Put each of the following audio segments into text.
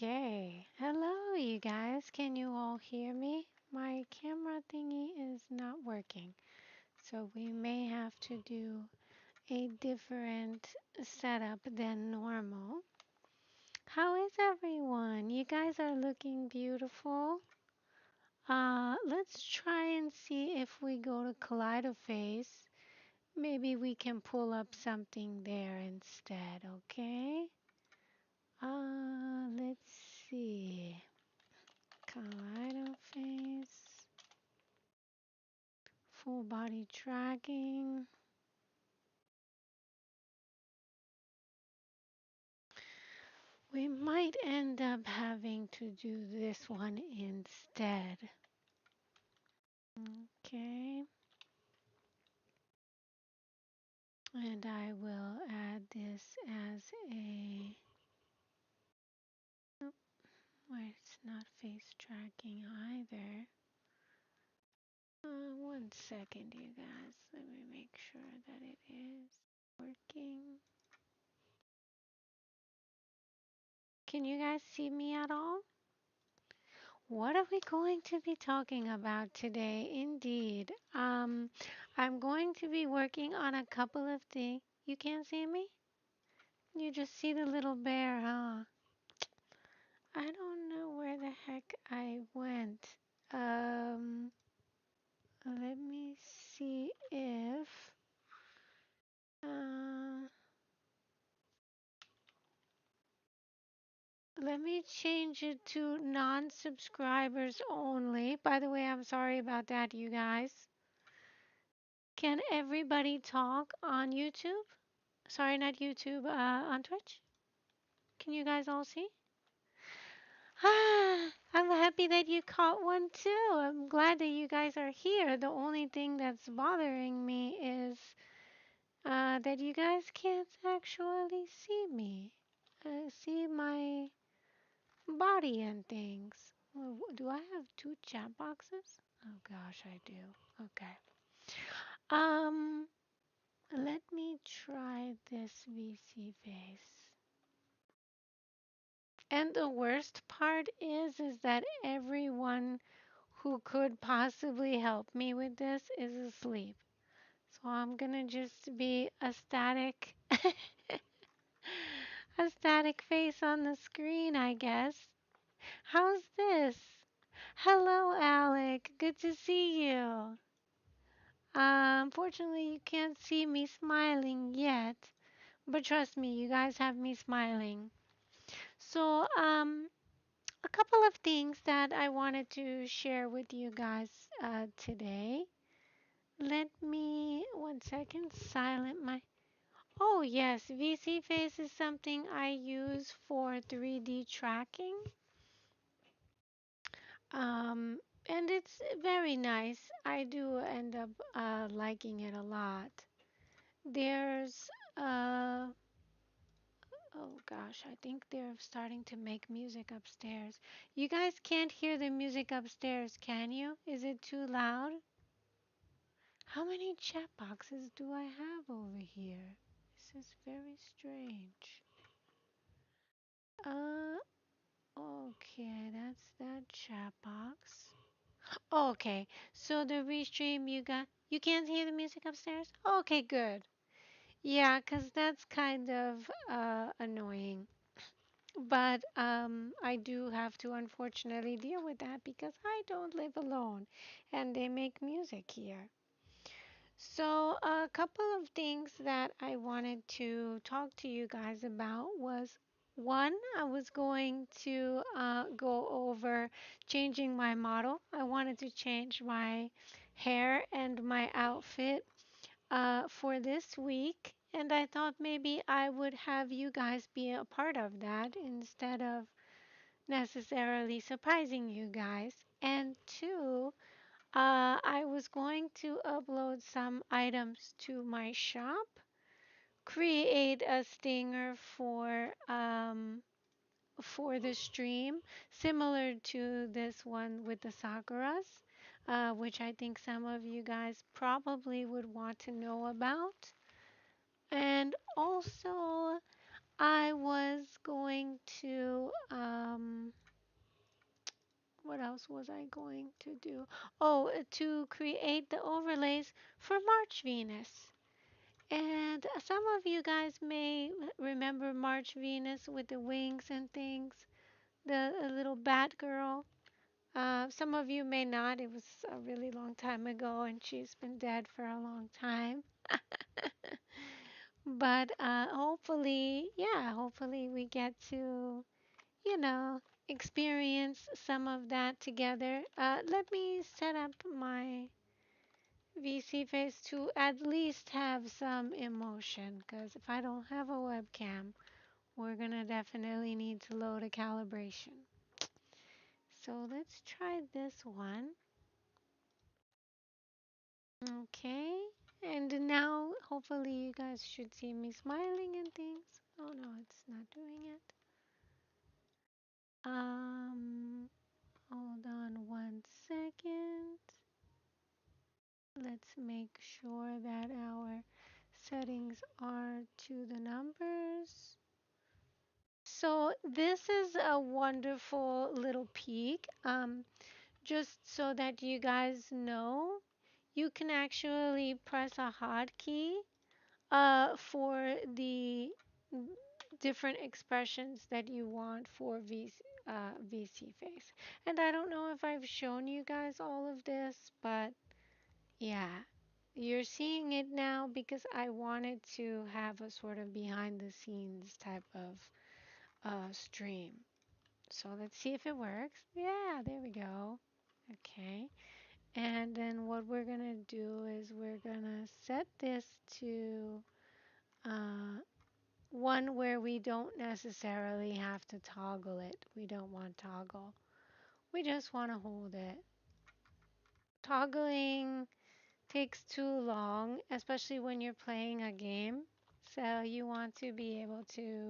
Okay. Hello, you guys. Can you all hear me? My camera thingy is not working, so we may have to do a different setup than normal. How is everyone? You guys are looking beautiful. Let's try and see if we go to Kaleidoface. Maybe we can pull up something there instead, okay? Let's see. Kaleidoface, full body tracking. We might end up having to do this one instead. Okay. And I will add this as a. Oh, wait, it's not face tracking either. One second, you guys. Let me make sure that it is working. Can you guys see me at all? What are we going to be talking about today? Indeed. I'm going to be working on a couple of things. You can't see me? You just see the little bear, huh? I don't know where the heck I went. Um, Let me see if uh, let me change it to non-subscribers only. By the way, I'm sorry about that, you guys. Can everybody talk on YouTube? Sorry, not YouTube, on Twitch. Can you guys all see? Ah, I'm happy that you caught one too. I'm glad that you guys are here. The only thing that's bothering me is that you guys can't actually see me. See my body and things. Do I have two chat boxes? Oh gosh, I do. Okay. Um, Let me try this VC face. And the worst part is that everyone who could possibly help me with this is asleep. So I'm gonna just be a static a static face on the screen, I guess. How's this? Hello, Alec. Good to see you. Unfortunately, you can't see me smiling yet, but trust me, you guys have me smiling. So, a couple of things that I wanted to share with you guys today. Let me, one second, silent my. Oh, yes, VC Face is something I use for 3D tracking. Um, and it's very nice. I do end up liking it a lot. There's, uh, oh gosh, I think they're starting to make music upstairs. You guys can't hear the music upstairs, can you? Is it too loud? How many chat boxes do I have over here? This is very strange. Uh, okay, that's that chat box. Okay, so the restream you can't hear the music upstairs? Okay, good. Yeah, 'cause that's kind of annoying. But I do have to unfortunately deal with that because I don't live alone and they make music here. So, a couple of things that I wanted to talk to you guys about was one, I was going to go over changing my model. I wanted to change my hair and my outfit for this week, and I thought maybe I would have you guys be a part of that instead of necessarily surprising you guys. And two, I was going to upload some items to my shop, create a stinger for the stream, similar to this one with the Sakuras, which I think some of you guys probably would want to know about. And also, I was going to what else was I going to do? Oh, to create the overlays for March Venus. And some of you guys may remember March Venus with the wings and things, the little bat girl. Some of you may not. It was a really long time ago, and she's been dead for a long time. But hopefully, yeah, hopefully we get to, you know, experience some of that together. Let me set up my VC face to at least have some emotion, because if I don't have a webcam, we're gonna definitely need to load a calibration. So let's try this one. Okay. And now, hopefully, you guys should see me smiling and things. Oh no, it's not doing it. Hold on 1 second. Let's make sure that our settings are to the numbers. So this is a wonderful little peek. Just so that you guys know, you can actually press a hotkey for the different expressions that you want for VC face. And I don't know if I've shown you guys all of this, but yeah, you're seeing it now because I wanted to have a sort of behind the scenes type of stream. So let's see if it works. Yeah, there we go. Okay. And then what we're gonna do is we're gonna set this to uh, one where we don't necessarily have to toggle it. We don't want toggle. We just want to hold it. Toggling takes too long, especially when you're playing a game. So you want to be able to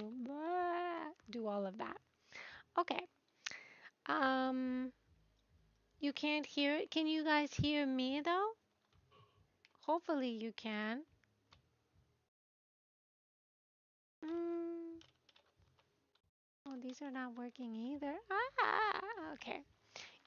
do all of that. Okay. Um, you can't hear it. Can you guys hear me though? Hopefully you can. Mm, oh, these are not working either. Okay.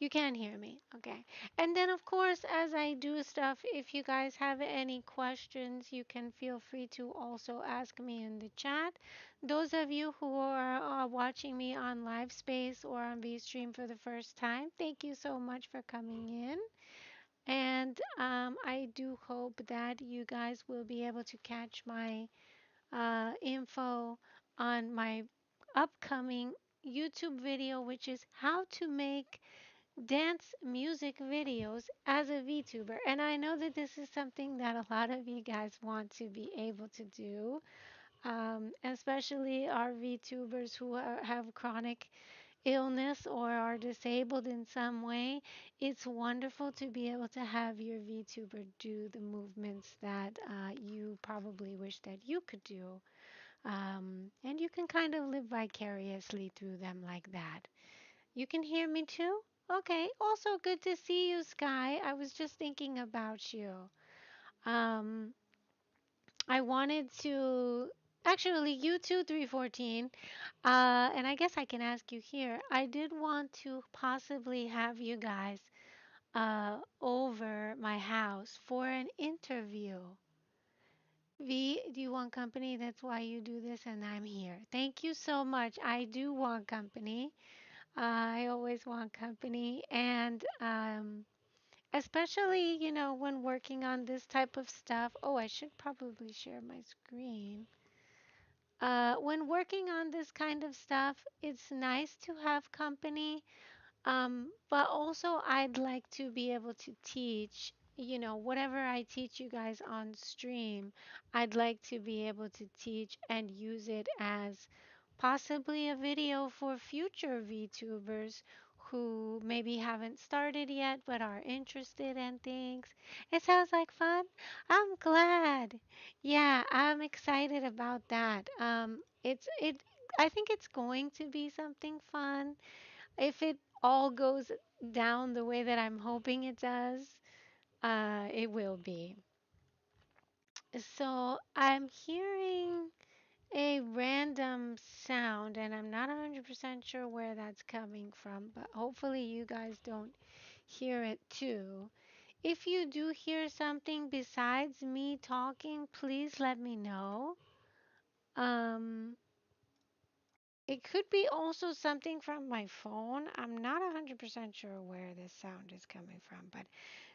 You can hear me. Okay. And then, of course, as I do stuff, if you guys have any questions, you can feel free to also ask me in the chat. Those of you who are watching me on live space or on VStream for the first time, thank you so much for coming in. And I do hope that you guys will be able to catch my info on my upcoming YouTube video, which is how to make dance music videos as a VTuber. And I know that this is something that a lot of you guys want to be able to do, especially our VTubers who have chronic illness or are disabled in some way. It's wonderful to be able to have your VTuber do the movements that you probably wish that you could do. And you can kind of live vicariously through them like that. You can hear me too? Okay. Also, good to see you, Sky. I was just thinking about you. Um, I wanted to actually you too, 314. And I guess I can ask you here. I did want to possibly have you guys over my house for an interview. V, do you want company? That's why you do this, and I'm here. Thank you so much. I do want company. I always want company, and especially, when working on this type of stuff. Oh, I should probably share my screen. When working on this kind of stuff, it's nice to have company, but also I'd like to be able to teach, whatever I teach you guys on stream, I'd like to be able to teach and use it as possibly a video for future VTubers who maybe haven't started yet but are interested in things. It sounds like fun. I'm glad. Yeah, I'm excited about that. I think it's going to be something fun if it all goes down the way that I'm hoping it does. It will be. So I'm hearing a random sound, and I'm not 100% sure where that's coming from, but hopefully you guys don't hear it too. If you do hear something besides me talking, please let me know. Um, it could be also something from my phone. I'm not 100% sure where this sound is coming from, but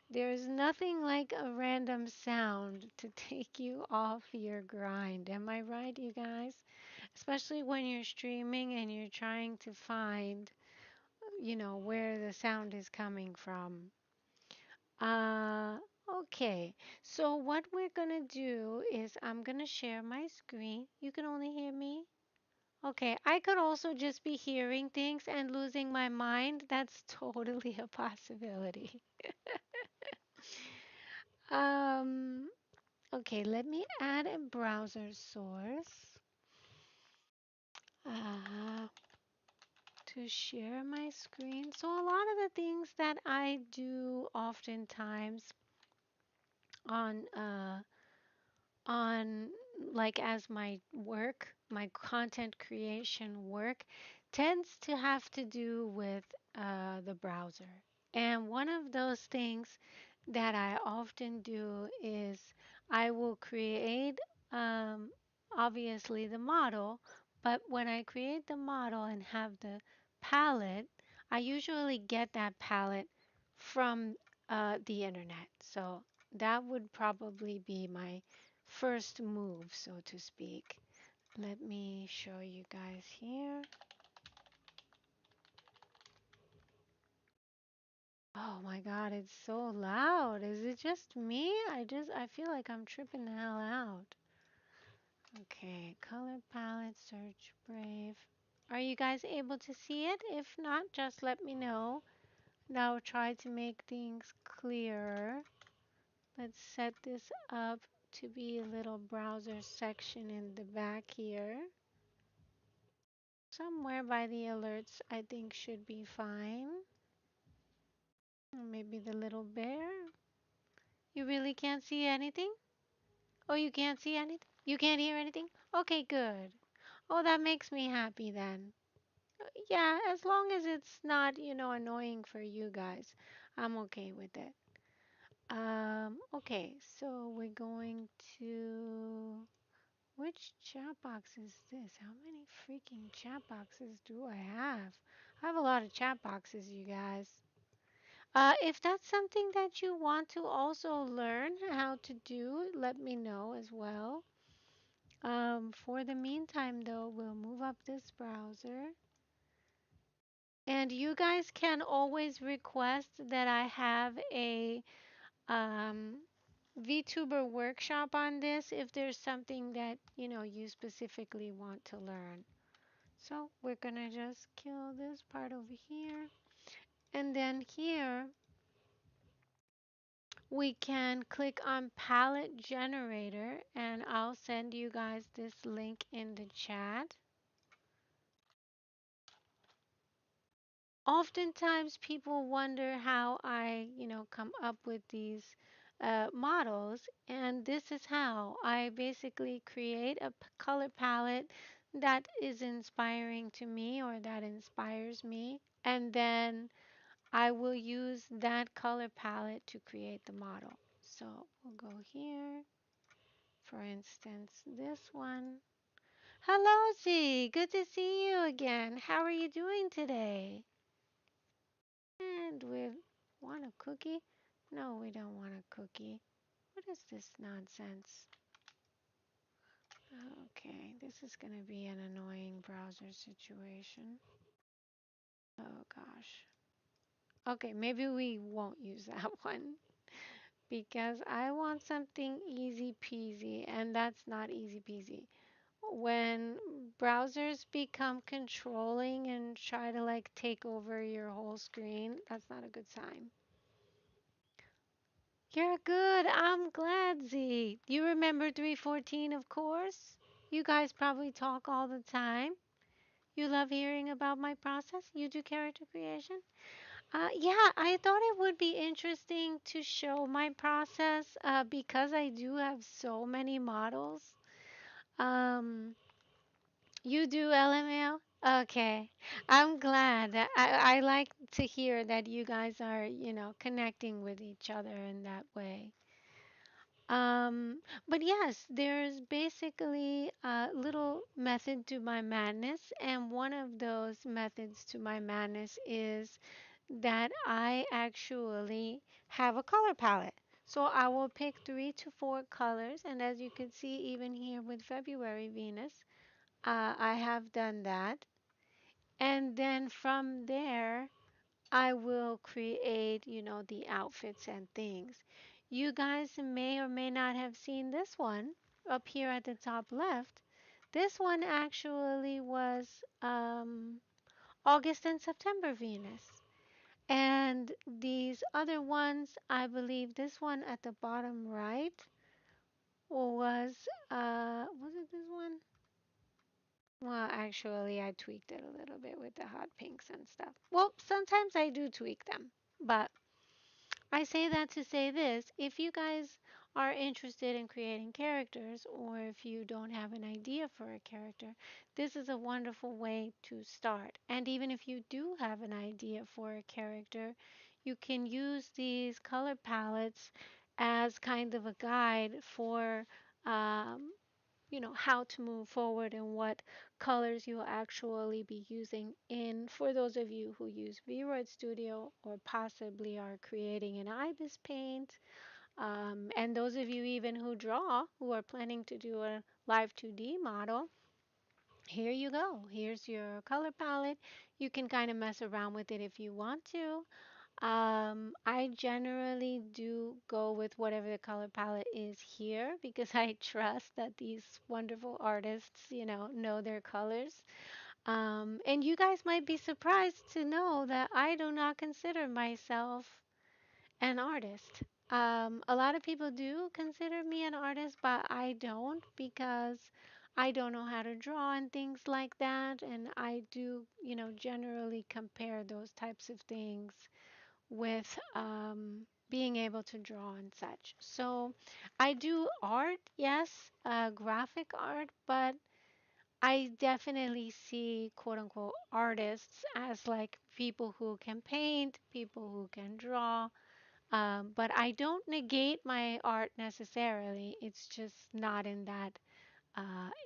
there's nothing like a random sound to take you off your grind. Am I right, you guys? Especially when you're streaming and you're trying to find, where the sound is coming from. Uh, okay. So what we're gonna do is I'm gonna share my screen. You can only hear me? Okay. I could also just be hearing things and losing my mind. That's totally a possibility. Um, okay, let me add a browser source. Uh, to share my screen. So a lot of the things that I do oftentimes on on like as my work, my content creation work tends to have to do with the browser. And one of those things that I often do is I will create um, obviously the model, but when I create the model and have the palette, I usually get that palette from the internet. So that would probably be my first move, so to speak. Let me show you guys here. Oh my God, it's so loud. Is it just me? I feel like I'm tripping the hell out. Okay, color palette, search Brave. Are you guys able to see it? If not, just let me know. And I'll try to make things clearer. Let's set this up to be a little browser section in the back here. Somewhere by the alerts, I think should be fine. Or maybe the little bear. You really can't see anything? Oh, you can't see anything? You can't hear anything? Okay, good. Oh, that makes me happy then. Yeah, as long as it's not, annoying for you guys, I'm okay with it. Okay, so we're going to. Which chat box is this? How many freaking chat boxes do I have? I have a lot of chat boxes, you guys. If that's something that you want to also learn how to do, let me know as well. For the meantime, though, we'll move up this browser. And you guys can always request that I have a um, VTuber workshop on this if there's something that, you specifically want to learn. So we're gonna just kill this part over here. And then here, we can click on palette generator and I'll send you guys this link in the chat. Oftentimes people wonder how I, come up with these models, and this is how I basically create a color palette that is inspiring to me or that inspires me, and then I will use that color palette to create the model. So we'll go here. For instance, this one. Hello, Z. Good to see you again. How are you doing today? And we want a cookie? No, we don't want a cookie. What is this nonsense? Okay, this is going to be an annoying browser situation. Oh gosh. Okay, maybe we won't use that one because I want something easy peasy, and that's not easy peasy. When browsers become controlling and try to like take over your whole screen, that's not a good sign. You're good. I'm glad, Z. You remember 314, of course? You guys probably talk all the time. You love hearing about my process. You do character creation. Yeah, I thought it would be interesting to show my process because I do have so many models. Um, You do LMAO? Okay. I'm glad. I like to hear that you guys are, connecting with each other in that way. But yes, there's basically a little method to my madness, and one of those methods to my madness is that I actually have a color palette. So I will pick 3 to 4 colors, and as you can see, even here with February Venus, I have done that. And then from there, I will create, the outfits and things. You guys may or may not have seen this one up here at the top left. This one actually was August and September Venus. And these other ones, I believe this one at the bottom right was it this one? Well, actually, I tweaked it a little bit with the hot pinks and stuff. Well, sometimes I do tweak them, but I say that to say this. If you guys are interested in creating characters, or if you don't have an idea for a character, this is a wonderful way to start. And even if you do have an idea for a character, you can use these color palettes as kind of a guide for um, how to move forward and what colors you'll actually be using in for those of you who use VRoid Studio or possibly are creating an ibis paint, and those of you even who draw, who are planning to do a live 2D model. Here you go. Here's your color palette. You can kind of mess around with it if you want to. I generally do go with whatever the color palette is here because I trust that these wonderful artists, know their colors. And you guys might be surprised to know that I do not consider myself an artist. A lot of people do consider me an artist, but I don't because I don't know how to draw and things like that. And I do, generally compare those types of things with being able to draw and such. So I do art, yes, graphic art, but I definitely see quote unquote artists as like people who can paint, people who can draw. But I don't negate my art necessarily. It's just not in that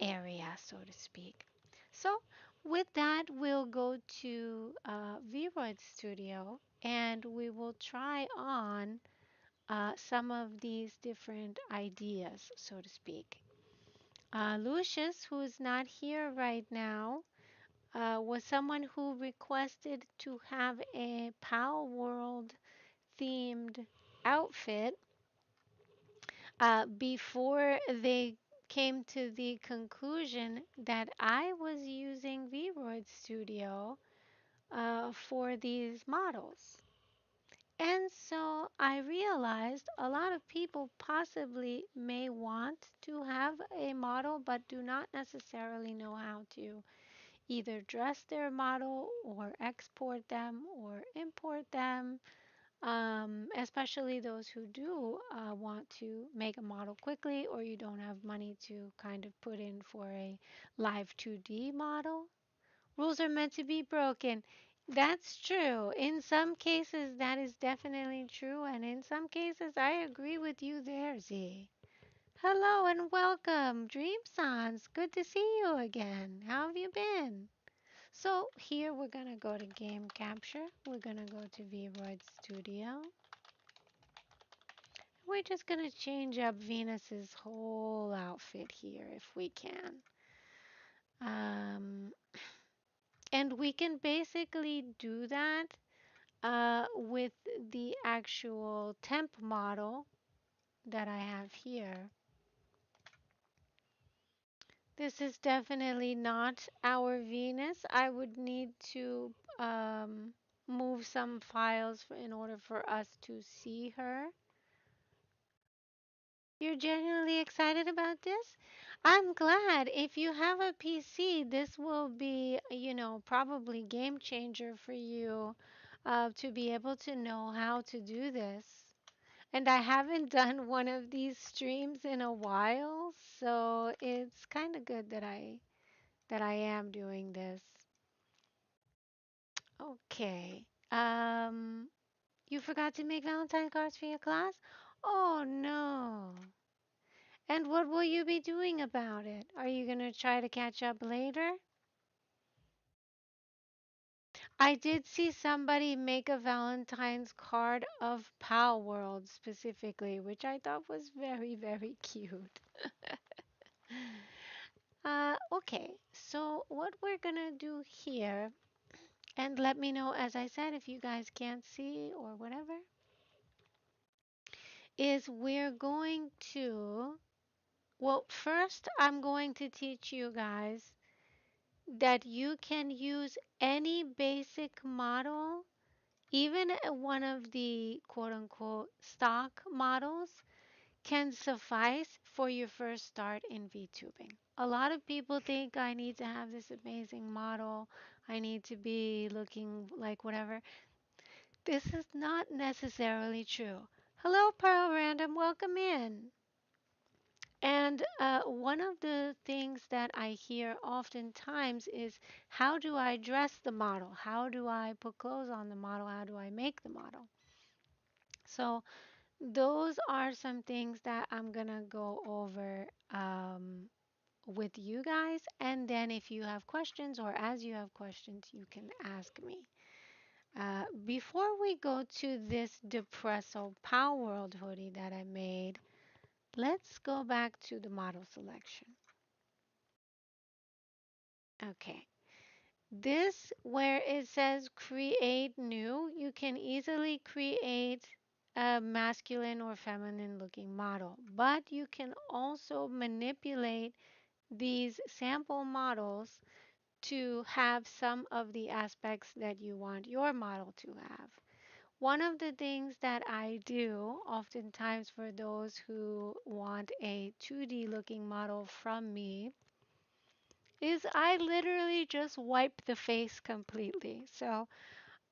area, so to speak. So, with that, we'll go to Vroid Studio and we will try on some of these different ideas, so to speak. Lucius, who's not here right now, was someone who requested to have a Power World themed outfit before they came to the conclusion that I was using Vroid Studio for these models. And so I realized a lot of people possibly may want to have a model but do not necessarily know how to either dress their model or export them or import them, especially those who do want to make a model quickly or you don't have money to kind of put in for a live 2D model. Rules are meant to be broken. That's true. In some cases, that is definitely true. And in some cases, I agree with you there, Z. Hello and welcome, Dream Sans. Good to see you again. How have you been? So here we're going to go to game capture. We're going to go to Vroid Studio. We're just going to change up Venus's whole outfit here if we can. Um, and we can basically do that with the actual temp model that I have here. This is definitely not our Venus. I would need to move some files in order for us to see her. You're genuinely excited about this? I'm glad. If you have a PC, this will be, probably game changer for you to be able to know how to do this. And I haven't done one of these streams in a while, so it's kind of good that I that I am doing this. Okay. You forgot to make Valentine cards for your class? Oh no. And what will you be doing about it? Are you going to try to catch up later? I did see somebody make a Valentine's card of Pow World specifically, which I thought was very, very cute. Okay, so what we're gonna do here, and let me know, as I said, if you guys can't see or whatever, is we're going to, well, first I'm going to teach you guys that you can use any basic model, even one of the quote unquote stock models, can suffice for your first start in VTubing. A lot of people think I need to have this amazing model, I need to be looking like whatever. This is not necessarily true. Hello, Pearl Random, welcome in. And one of the things that I hear oftentimes is, how do I dress the model? How do I put clothes on the model? How do I make the model? So, those are some things that I'm gonna go over with you guys. And then, if you have questions or as you have questions, you can ask me. Before we go to this Depresso Power World hoodie that I made, let's go back to the model selection. Okay. This, where it says create new, you can easily create a masculine or feminine looking model, but you can also manipulate these sample models to have some of the aspects that you want your model to have. One of the things that I do oftentimes for those who want a 2D looking model from me is I literally just wipe the face completely. So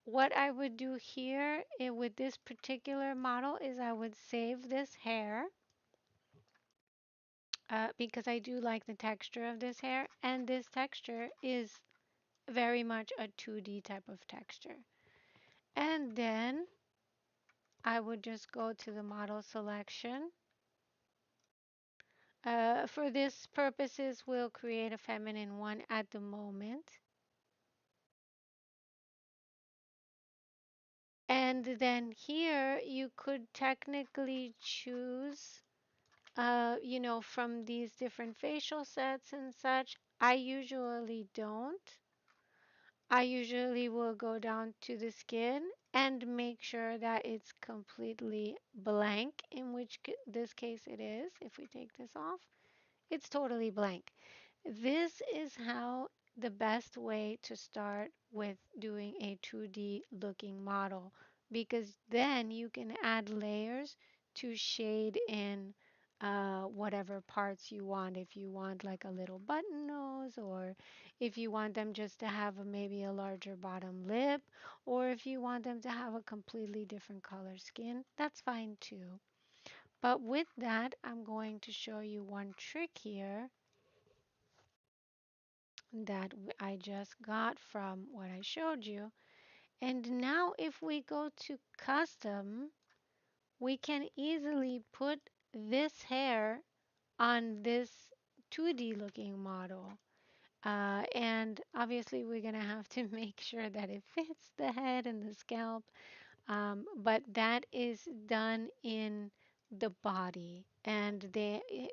what I would do here with this particular model is I would save this hair because I do like the texture of this hair, and this texture is very much a 2D type of texture. And then I would just go to the model selection. For this purposes, we'll create a feminine one at the moment. And then here you could technically choose, from these different facial sets and such. I usually don't. I usually will go down to the skin and make sure that it's completely blank, in which this case it is. If we take this off, it's totally blank. This is how the best way to start with doing a 2D looking model, because then you can add layers to shade in whatever parts you want. If you want like a little button nose, or if you want them just to have maybe a larger bottom lip, or if you want them to have a completely different color skin, that's fine too. But with that, I'm going to show you one trick here that I just got from what I showed you. And now if we go to custom, we can easily put this hair on this 2D looking model. And obviously we're going to have to make sure that it fits the head and the scalp, but that is done in the body, and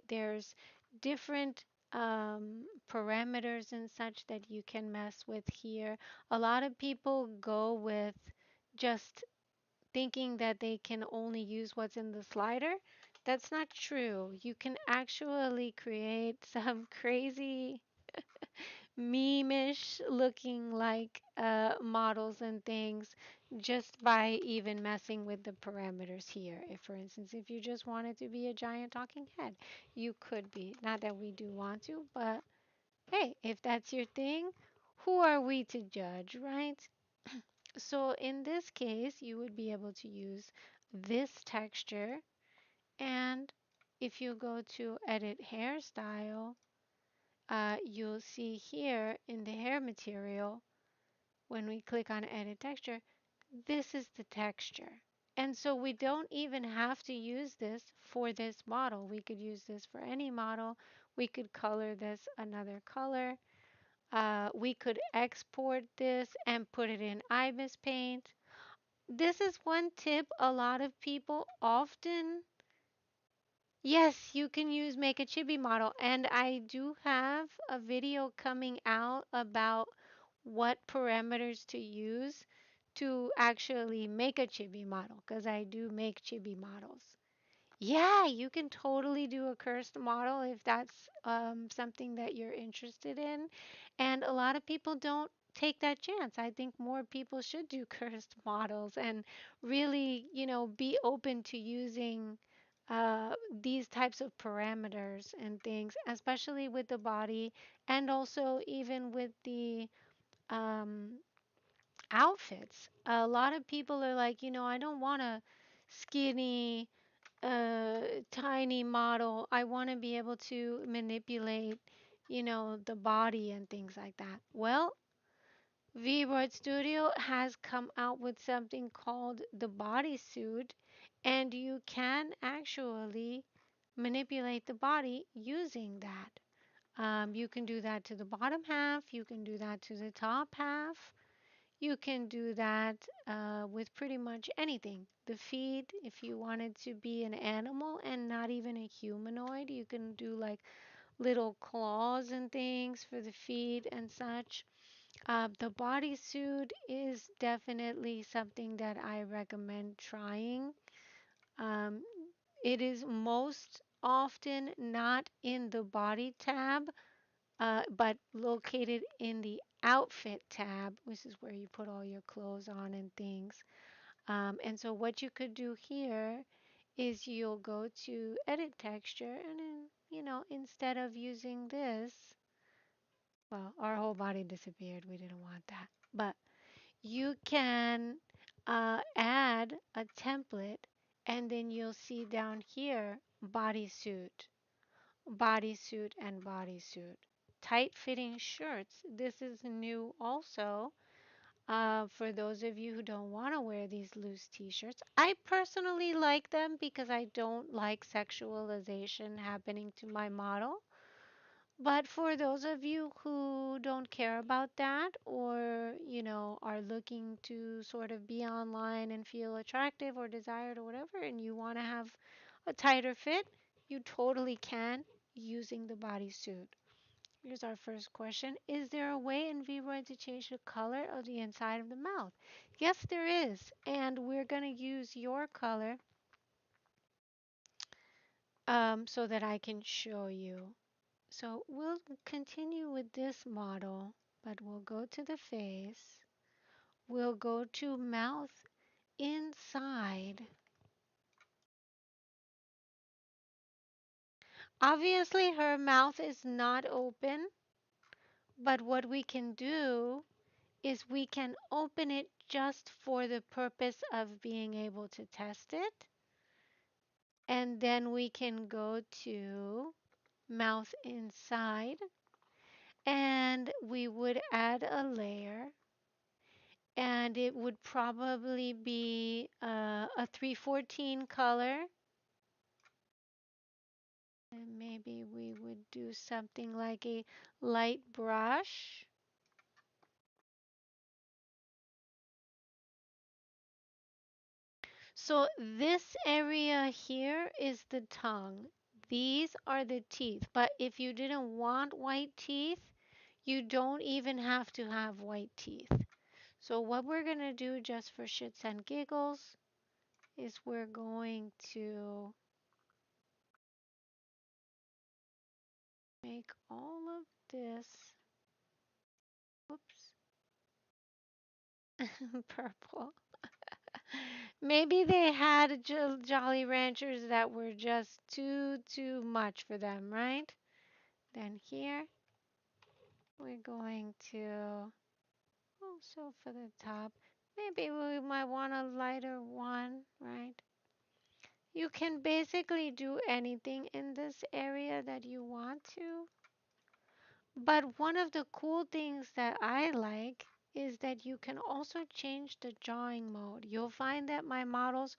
there's different parameters and such that you can mess with here. A lot of people go with just thinking that they can only use what's in the slider. That's not true. You can actually create some crazy meme-ish looking like models and things just by even messing with the parameters here. If, for instance, if you just wanted to be a giant talking head, you could be. Not that we do want to, but hey, if that's your thing, who are we to judge, right? So in this case, you would be able to use this texture, and if you go to edit hairstyle, you'll see here in the hair material, when we click on edit texture, this is the texture. And so we don't even have to use this for this model. We could use this for any model. We could color this another color. We could export this and put it in Ibis Paint. This is one tip a lot of people often. Yes, you can use make a chibi model, and I do have a video coming out about what parameters to use to actually make a chibi model, because I do make chibi models. Yeah, you can totally do a cursed model if that's something that you're interested in. And a lot of people don't take that chance. I think more people should do cursed models and really, be open to using these types of parameters and things, especially with the body and also even with the um, outfits. A lot of people are like, I don't want a skinny tiny model. I want to be able to manipulate, the body and things like that. Well, VBoard Studio has come out with something called the bodysuit, and you can actually manipulate the body using that. You can do that to the bottom half, you can do that to the top half, you can do that with pretty much anything. The feet, if you wanted to be an animal and not even a humanoid, you can do like little claws and things for the feet and such. The bodysuit is definitely something that I recommend trying. Um, it is most often not in the body tab, but located in the outfit tab, which is where you put all your clothes on and things. And so what you could do here is you'll go to edit texture and then, instead of using this, well, our whole body disappeared. We didn't want that. But you can add a template and then you'll see down here bodysuit, bodysuit, and bodysuit. Tight fitting shirts. This is new also. For those of you who don't want to wear these loose t-shirts, I personally like them because I don't like sexualization happening to my model. But for those of you who don't care about that or, are looking to sort of be online and feel attractive or desired or whatever, and you want to have a tighter fit, you totally can using the bodysuit. Here's our first question. Is there a way in VRoid to change the color of the inside of the mouth? Yes, there is. And we're going to use your color so that I can show you. So we'll continue with this model, but we'll go to the face. We'll go to mouth inside. Obviously, her mouth is not open, but what we can do is we can open it just for the purpose of being able to test it. And then we can go to mouth inside and we would add a layer and it would probably be a 314 color. And maybe we would do something like a light brush. So this area here is the tongue. These are the teeth. But if you didn't want white teeth, you don't even have to have white teeth. So what we're going to do just for shits and giggles is we're going to make all of this, whoops, purple. Maybe they had Jolly Ranchers that were just too much for them, right? Then here we're going to also for the top, maybe we might want a lighter one, right? You can basically do anything in this area that you want to. But one of the cool things that I like is that you can also change the drawing mode. You'll find that my models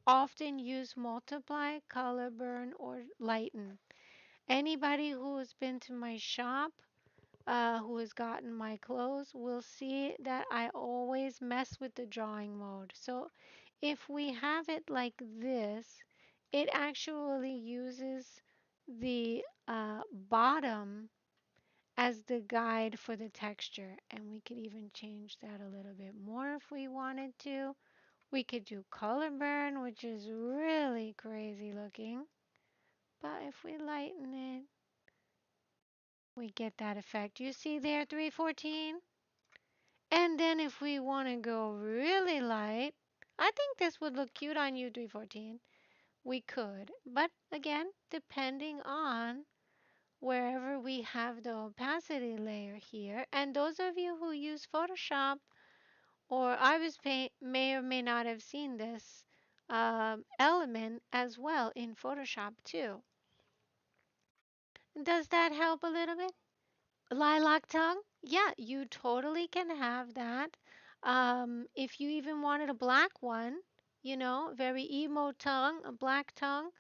often use multiply, color burn, or lighten. Anybody who has been to my shop, who has gotten my clothes, will see that I always mess with the drawing mode. So if we have it like this, it actually uses the bottom as the guide for the texture. And we could even change that a little bit more if we wanted to. We could do color burn, which is really crazy looking. But if we lighten it, we get that effect. You see there, 314? And then if we want to go really light, I think this would look cute on you, 314. We could. But again, depending on wherever we have the opacity layer here. And those of you who use Photoshop or Iris Paint may or may not have seen this element as well in Photoshop too. Does that help a little bit? Lilac tongue? Yeah, you totally can have that. If you even wanted a black one, very emo tongue, a black tongue,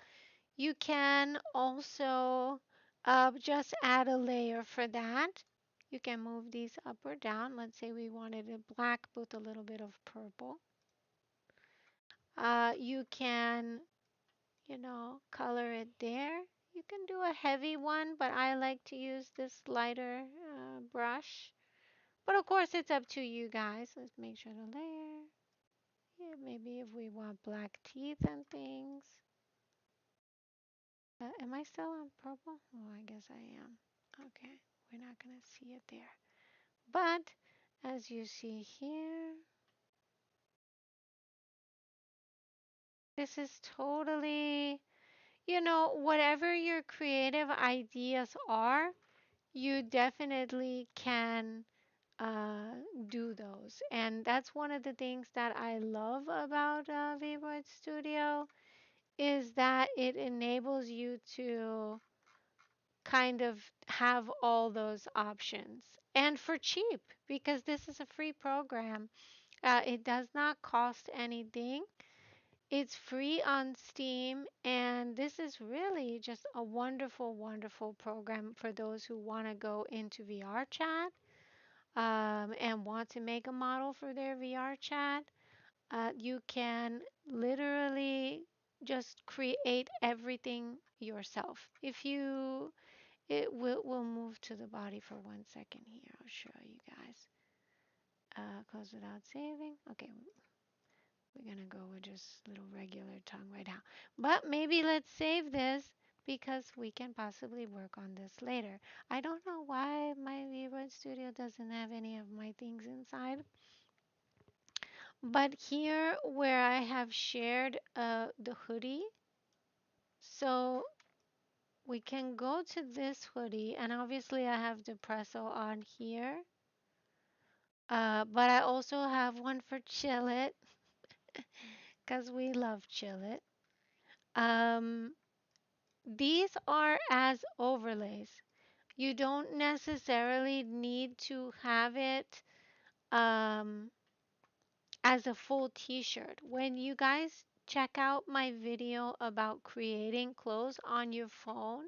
you can also just add a layer for that. You can move these up or down. Let's say we wanted a black with a little bit of purple. You can, color it there. You can do a heavy one, but I like to use this lighter brush. But of course, it's up to you guys. Let's make sure the layer. Yeah, maybe if we want black teeth and things. Am I still on purple? Oh, I guess I am. Okay, we're not going to see it there. But as you see here, this is totally, whatever your creative ideas are, you definitely can uh, do those. And that's one of the things that I love about VBoard Studio is that it enables you to kind of have all those options. And for cheap, because this is a free program, it does not cost anything. It's free on Steam, and this is really just a wonderful, wonderful program for those who want to go into VR chat and want to make a model for their VR chat. You can literally just create everything yourself. If you, it will, we'll move to the body for 1 second here. I'll show you guys. Close without saving. Okay, we're gonna go with just little regular tongue right now. But maybe let's save this because we can possibly work on this later. I don't know why my VRoid Studio doesn't have any of my things inside. But here where I have shared the hoodie, so we can go to this hoodie and obviously I have the presso on here. But I also have one for Chill It because we love Chill It. Um, these are as overlays. You don't necessarily need to have it um, as a full t-shirt. When you guys check out my video about creating clothes on your phone,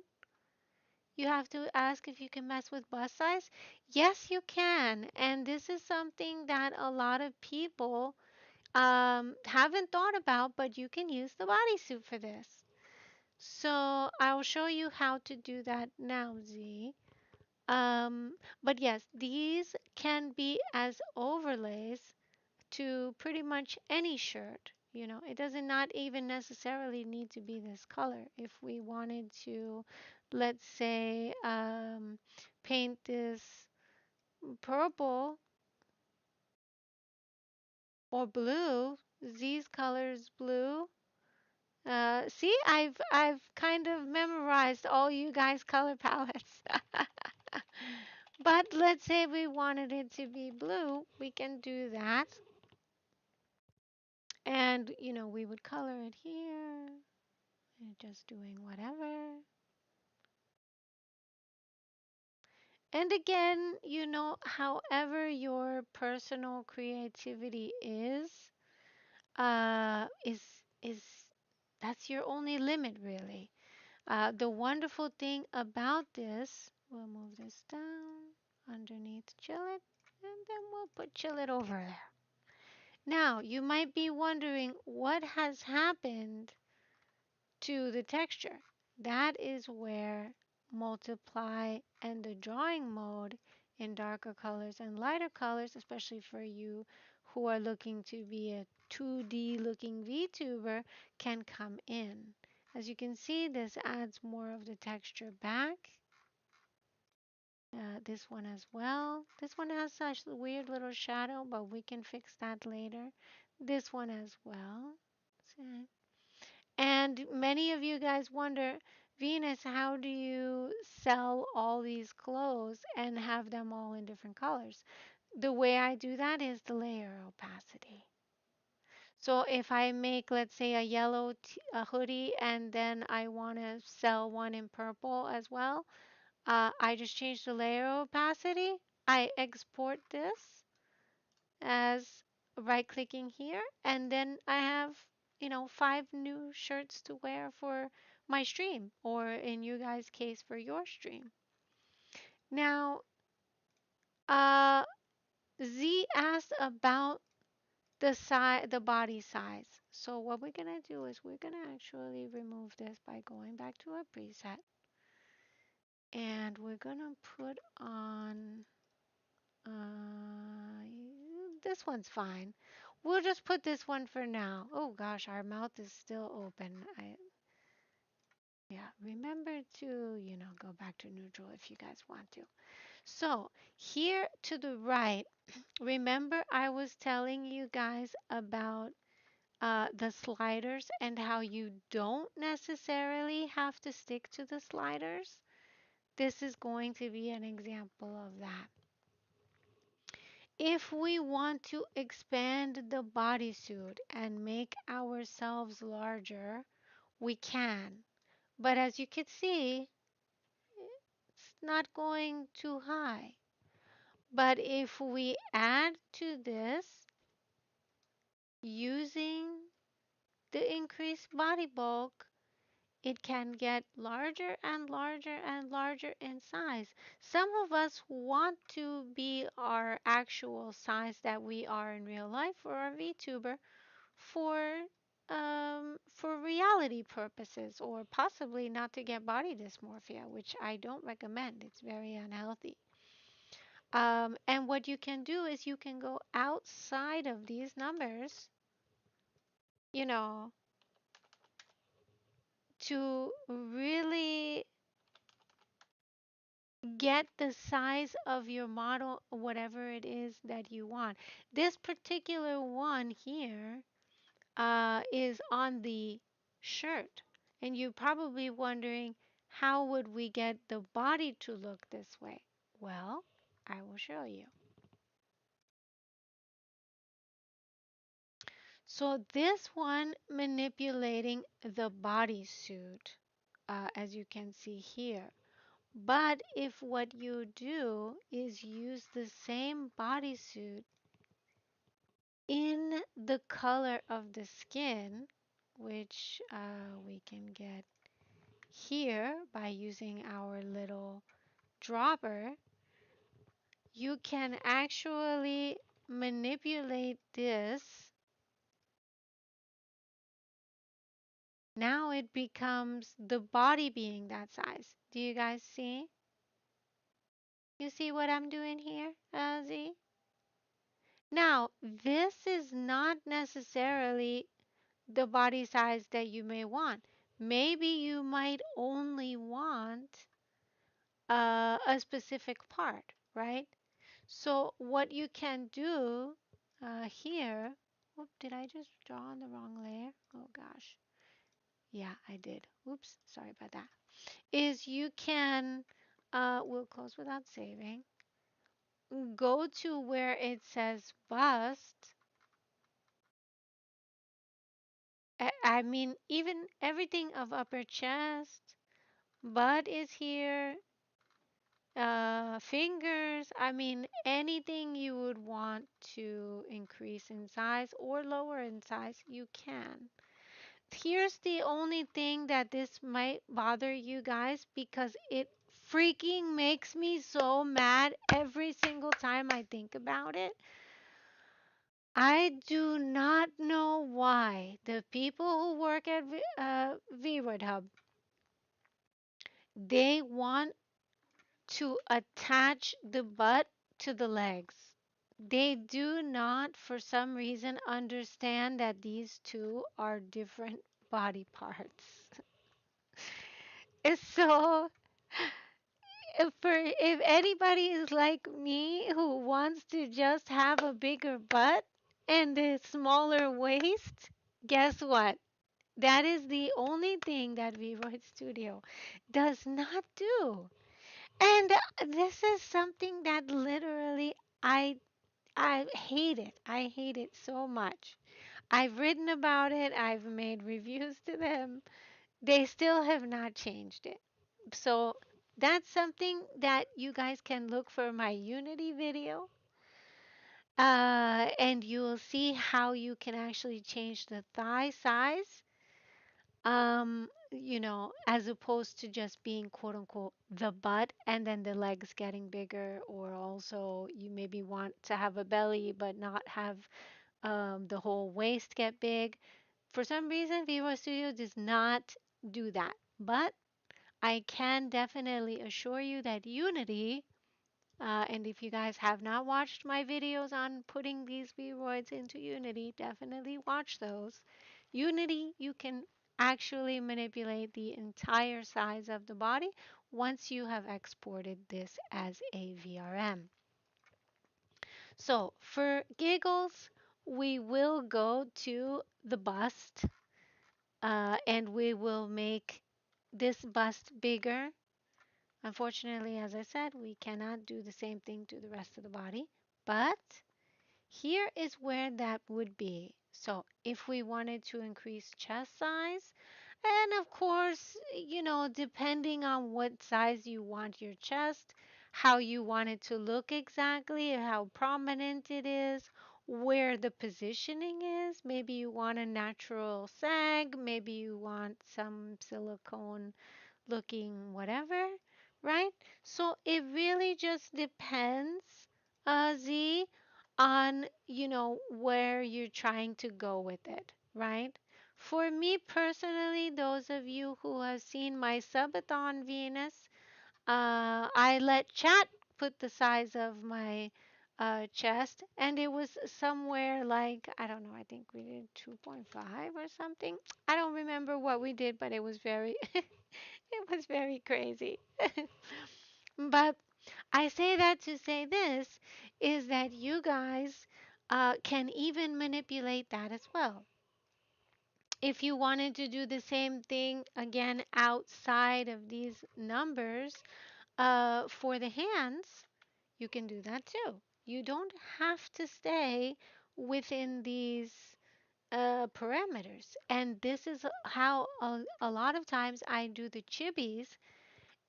you have to ask if you can mess with bust size. Yes, you can. And this is something that a lot of people haven't thought about, but you can use the bodysuit for this. So I'll show you how to do that now, Z. But yes, these can be as overlays to pretty much any shirt. It does not even necessarily need to be this color. If we wanted to, let's say, paint this purple or blue, Z's color is blue. See, I've kind of memorized all you guys' color palettes. But let's say we wanted it to be blue, we can do that. And, we would color it here, and just doing whatever. And again, however your personal creativity is that's your only limit, really. The wonderful thing about this, we'll move this down underneath chill it, and then we'll put chill it over there. Now, you might be wondering what has happened to the texture. That is where multiply and the drawing mode in darker colors and lighter colors, especially for you who are looking to be a 2D looking VTuber, can come in. As you can see, this adds more of the texture back. This one as well. This one has such a weird little shadow, but we can fix that later. This one as well. And many of you guys wonder, Venus, how do you sell all these clothes and have them all in different colors? The way I do that is the layer opacity. So if I make, let's say, a hoodie and then I want to sell one in purple as well, I just change the layer opacity. I export this as right clicking here, and then I have, five new shirts to wear for my stream, or in you guys' case, for your stream. Now, uh, Z asked about the body size. So what we're gonna do is we're gonna actually remove this by going back to our preset, and we're gonna put on this one's fine. We'll just put this one for now. Oh gosh, our mouth is still open. Yeah, remember to, go back to neutral if you guys want to. So here to the right, remember I was telling you guys about the sliders and how you don't necessarily have to stick to the sliders. This is going to be an example of that. If we want to expand the bodysuit and make ourselves larger, we can. But as you can see, it's not going too high. But if we add to this using the increased body bulk, it can get larger and larger and larger in size. Some of us want to be our actual size that we are in real life for our VTuber for reality purposes, or possibly not to get body dysmorphia, which I don't recommend. It's very unhealthy. And what you can do is you can go outside of these numbers, you know, to really get the size of your model, whatever it is that you want. This particular one here is on the shirt. And you're probably wondering, how would we get the body to look this way? Well, I will show you. So this one manipulating the bodysuit, as you can see here. But if what you do is use the same bodysuit in the color of the skin, which we can get here by using our little dropper, you can actually manipulate this. Now it becomes the body being that size. Do you guys see? You see what I'm doing here, Z? Now, this is not necessarily the body size that you may want. Maybe you might only want a specific part, right? So what you can do here, whoop, did I just draw on the wrong layer? Oh gosh. Yeah, I did. Oops, sorry about that. Is you can, we'll close without saving, go to where it says bust. I mean, even everything of upper chest, butt is here, fingers. I mean, anything you would want to increase in size or lower in size, you can. Here's the only thing that this might bother you guys because it freaking makes me so mad every single time I think about it. I do not know why the people who work at VRoid Hub, they want to attach the butt to the legs. They do not, for some reason, understand that these two are different body parts. So, if anybody is like me who wants to just have a bigger butt and a smaller waist, guess what? That is the only thing that Vivoid Studio does not do. And this is something that literally I hate it. I hate it so much. I've written about it, I've made reviews to them. They still have not changed it. So that's something that you guys can look for my Unity video. And you'll see how you can actually change the thigh size, as opposed to just being quote unquote the butt and then the legs getting bigger, or also you maybe want to have a belly but not have the whole waist get big. For some reason, Vivo Studio does not do that. But I can definitely assure you that Unity, and if you guys have not watched my videos on putting these Vroids into Unity, definitely watch those. Unity, you can actually manipulate the entire size of the body once you have exported this as a VRM. So for giggles, we will go to the bust, and we will make this bust bigger. Unfortunately, as I said, we cannot do the same thing to the rest of the body, but here is where that would be. So if we wanted to increase chest size, and of course, depending on what size you want your chest, how you want it to look exactly, how prominent it is, where the positioning is. Maybe you want a natural sag, maybe you want some silicone looking whatever, right? So it really just depends, Z, on, where you're trying to go with it, right? For me personally, those of you who have seen my subathon Venus, I let chat put the size of my chest, and it was somewhere like, I don't know, I think we did 2.5 or something. I don't remember what we did, but it was very, it was very crazy. But I say that to say this is that you guys can even manipulate that as well. If you wanted to do the same thing again outside of these numbers, for the hands, you can do that too. You don't have to stay within these parameters. And this is how a lot of times I do the chibis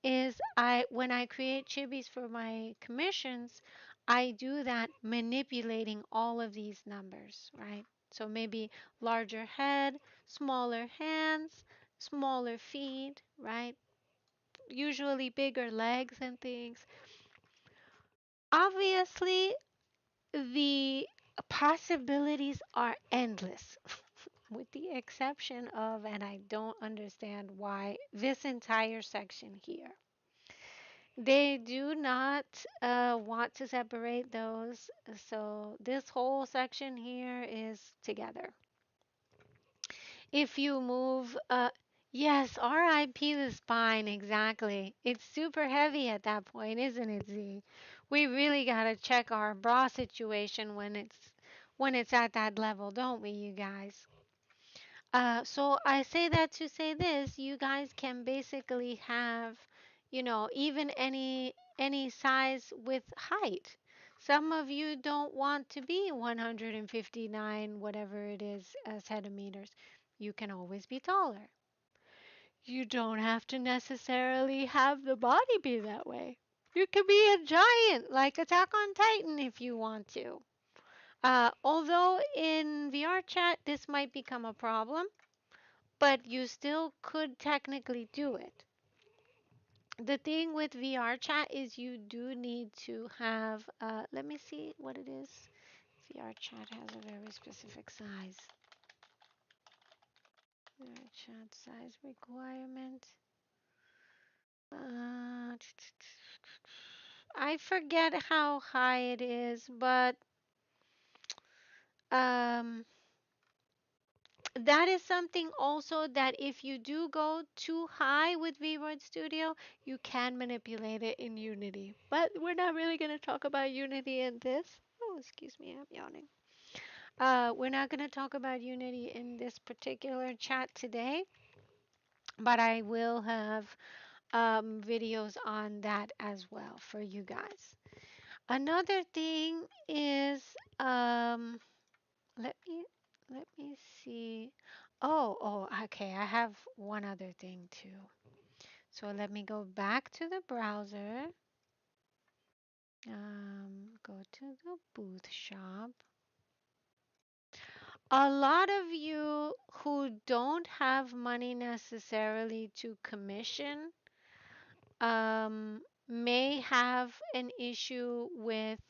is I when I create chibis for my commissions, I do that manipulating all of these numbers, right? So maybe larger head, smaller hands, smaller feet, right? Usually bigger legs and things. Obviously, the possibilities are endless, with the exception of, and I don't understand why, this entire section here. They do not want to separate those, so this whole section here is together. If you move, yes, RIP the spine, exactly. It's super heavy at that point, isn't it, Z? We really gotta check our bra situation when it's at that level, don't we, you guys? So I say that to say this, you guys can basically have, even any size with height. Some of you don't want to be 159, whatever it is, centimeters. You can always be taller. You don't have to necessarily have the body be that way. You could be a giant, like Attack on Titan, if you want to. Although in VR chat, this might become a problem, but you still could technically do it. The thing with VR chat is you do need to have, let me see what it is. VR chat has a very specific size. VR chat size requirement. Uh, I forget how high it is, but um, that is something also that if you do go too high with VRoid Studio, you can manipulate it in Unity. But we're not really going to talk about Unity in this. Oh, excuse me, I'm yawning. We're not going to talk about Unity in this particular chat today, but I will have videos on that as well for you guys. Another thing is, let me let me see. Okay. I have one other thing too. So let me go back to the browser. Go to the booth shop. A lot of you who don't have money necessarily to commission may have an issue with,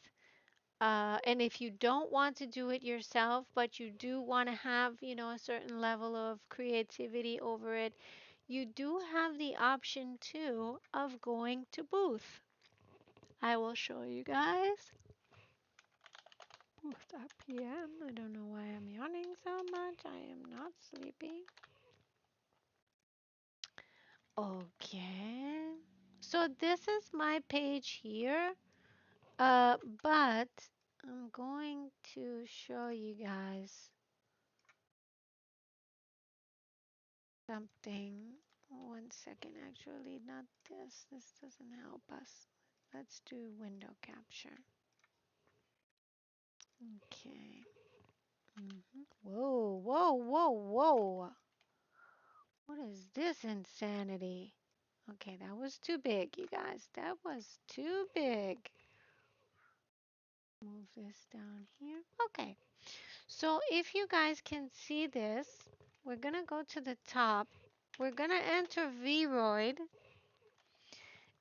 and if you don't want to do it yourself, but you do want to have, a certain level of creativity over it, you do have the option too of going to booth. I will show you guys. Booth.pm. I don't know why I'm yawning so much. I am not sleepy. Okay. So this is my page here. But I'm going to show you guys something. One second, actually, not this. This doesn't help us. Let's do window capture. Okay. Whoa, whoa, whoa, whoa. What is this insanity? Okay, that was too big, you guys. That was too big. Move this down here. Okay. So if you guys can see this, we're going to go to the top. We're going to enter Vroid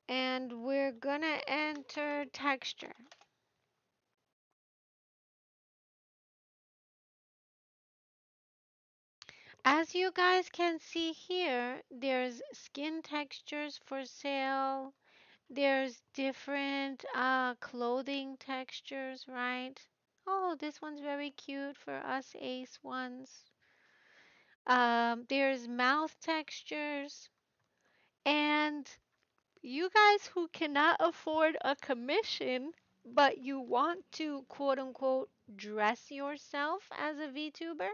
and we're going to enter texture. As you guys can see here, there's skin textures for sale. There's different clothing textures, right? Oh, this one's very cute for us ace ones. There's mouth textures. And you guys who cannot afford a commission, but you want to quote unquote dress yourself as a VTuber,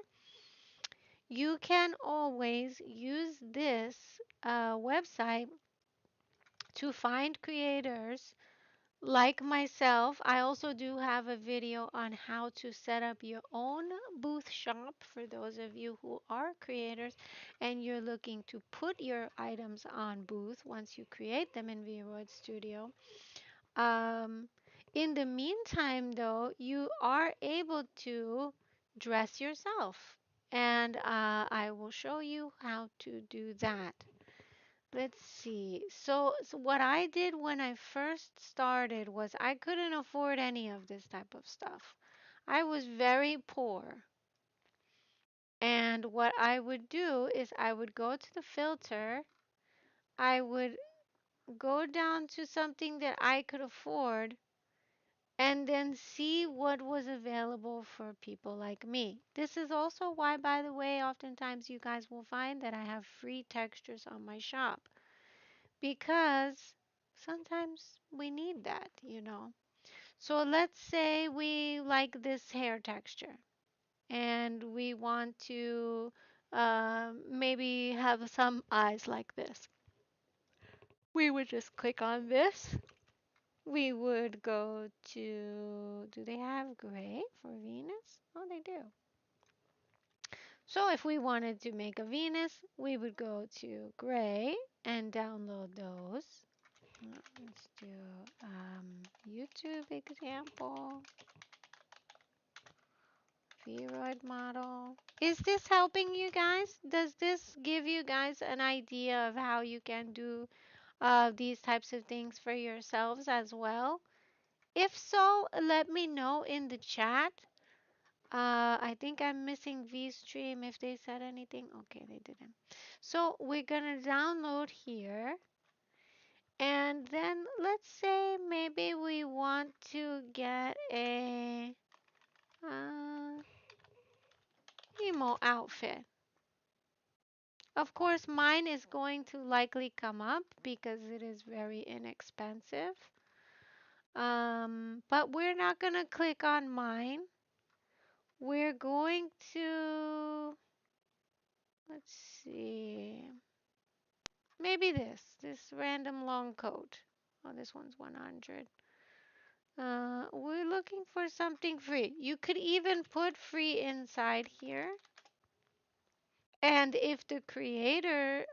you can always use this website to find creators like myself. I also do have a video on how to set up your own booth shop for those of you who are creators and you're looking to put your items on booth once you create them in Vroid Studio. Um, in the meantime, though, you are able to dress yourself, and I will show you how to do that. Let's see. So what I did when I first started was I couldn't afford any of this type of stuff. I was very poor. And what I would do is I would go to the filter, I would go down to something that I could afford, and then see what was available for people like me. This is also why, by the way, oftentimes you guys will find that I have free textures on my shop. Because sometimes we need that. So let's say we like this hair texture and we want to maybe have some eyes like this. We would just click on this. We would go to, do they have gray for Venus? Oh, they do. So if we wanted to make a Venus, we would go to gray and download those. Let's do YouTube example, Vroid model. Is this helping you guys? Does this give you guys an idea of how you can do these types of things for yourselves as well? If so, let me know in the chat. I think I'm missing VStream if they said anything. Okay, they didn't. So we're gonna download here. And then let's say maybe we want to get a uh, emo outfit. Of course, mine is going to likely come up because it is very inexpensive. But we're not going to click on mine. We're going to, let's see, maybe this random long coat. Oh, this one's 100. We're looking for something free. You could even put free inside here. And if the creator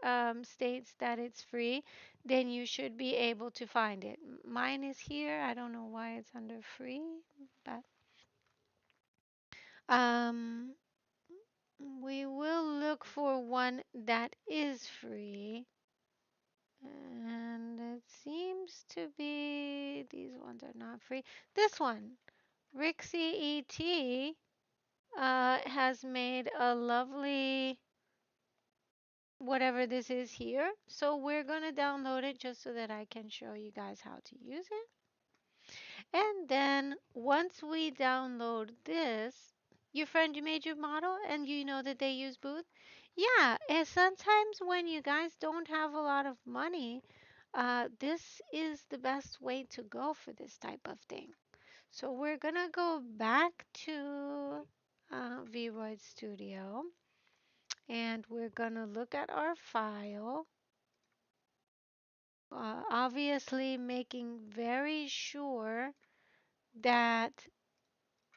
states that it's free, then you should be able to find it. Mine is here. I don't know why it's under free, but um, we will look for one that is free. And it seems to be, these ones are not free. This one, Rixie ET, has made a lovely whatever this is here. So we're going to download it just so that I can show you guys how to use it. And then once we download this, your friend made your model and you know that they use Booth? Yeah, and sometimes when you guys don't have a lot of money, this is the best way to go for this type of thing. So we're going to go back to Vroid Studio and we're going to look at our file. Obviously making very sure that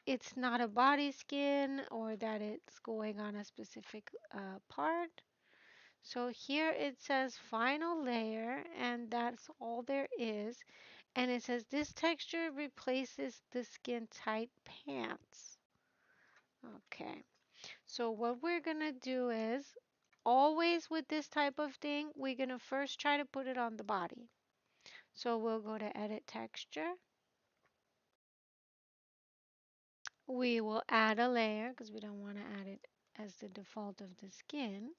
it's not a body skin or that it's going on a specific part. So here it says final layer and that's all there is. And it says this texture replaces the skin tight pants. Okay, so what we're gonna do is always with this type of thing, we're gonna first try to put it on the body. So we'll go to edit texture. We will add a layer because we don't want to add it as the default of the skin.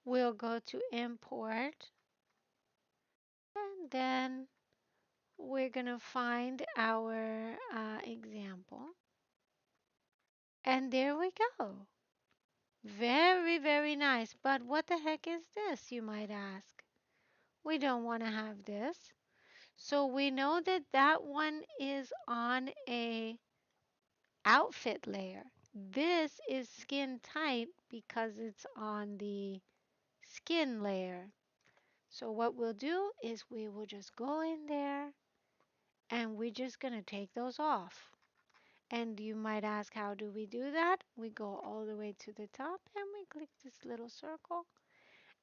We'll go to import and then we're going to find our example. And there we go. Very, very nice. But what the heck is this, you might ask? We don't want to have this. So we know that that one is on a outfit layer. This is skin tight because it's on the skin layer. So what we'll do is we will just go in there and we're just going to take those off. And you might ask, how do we do that? We go all the way to the top and we click this little circle.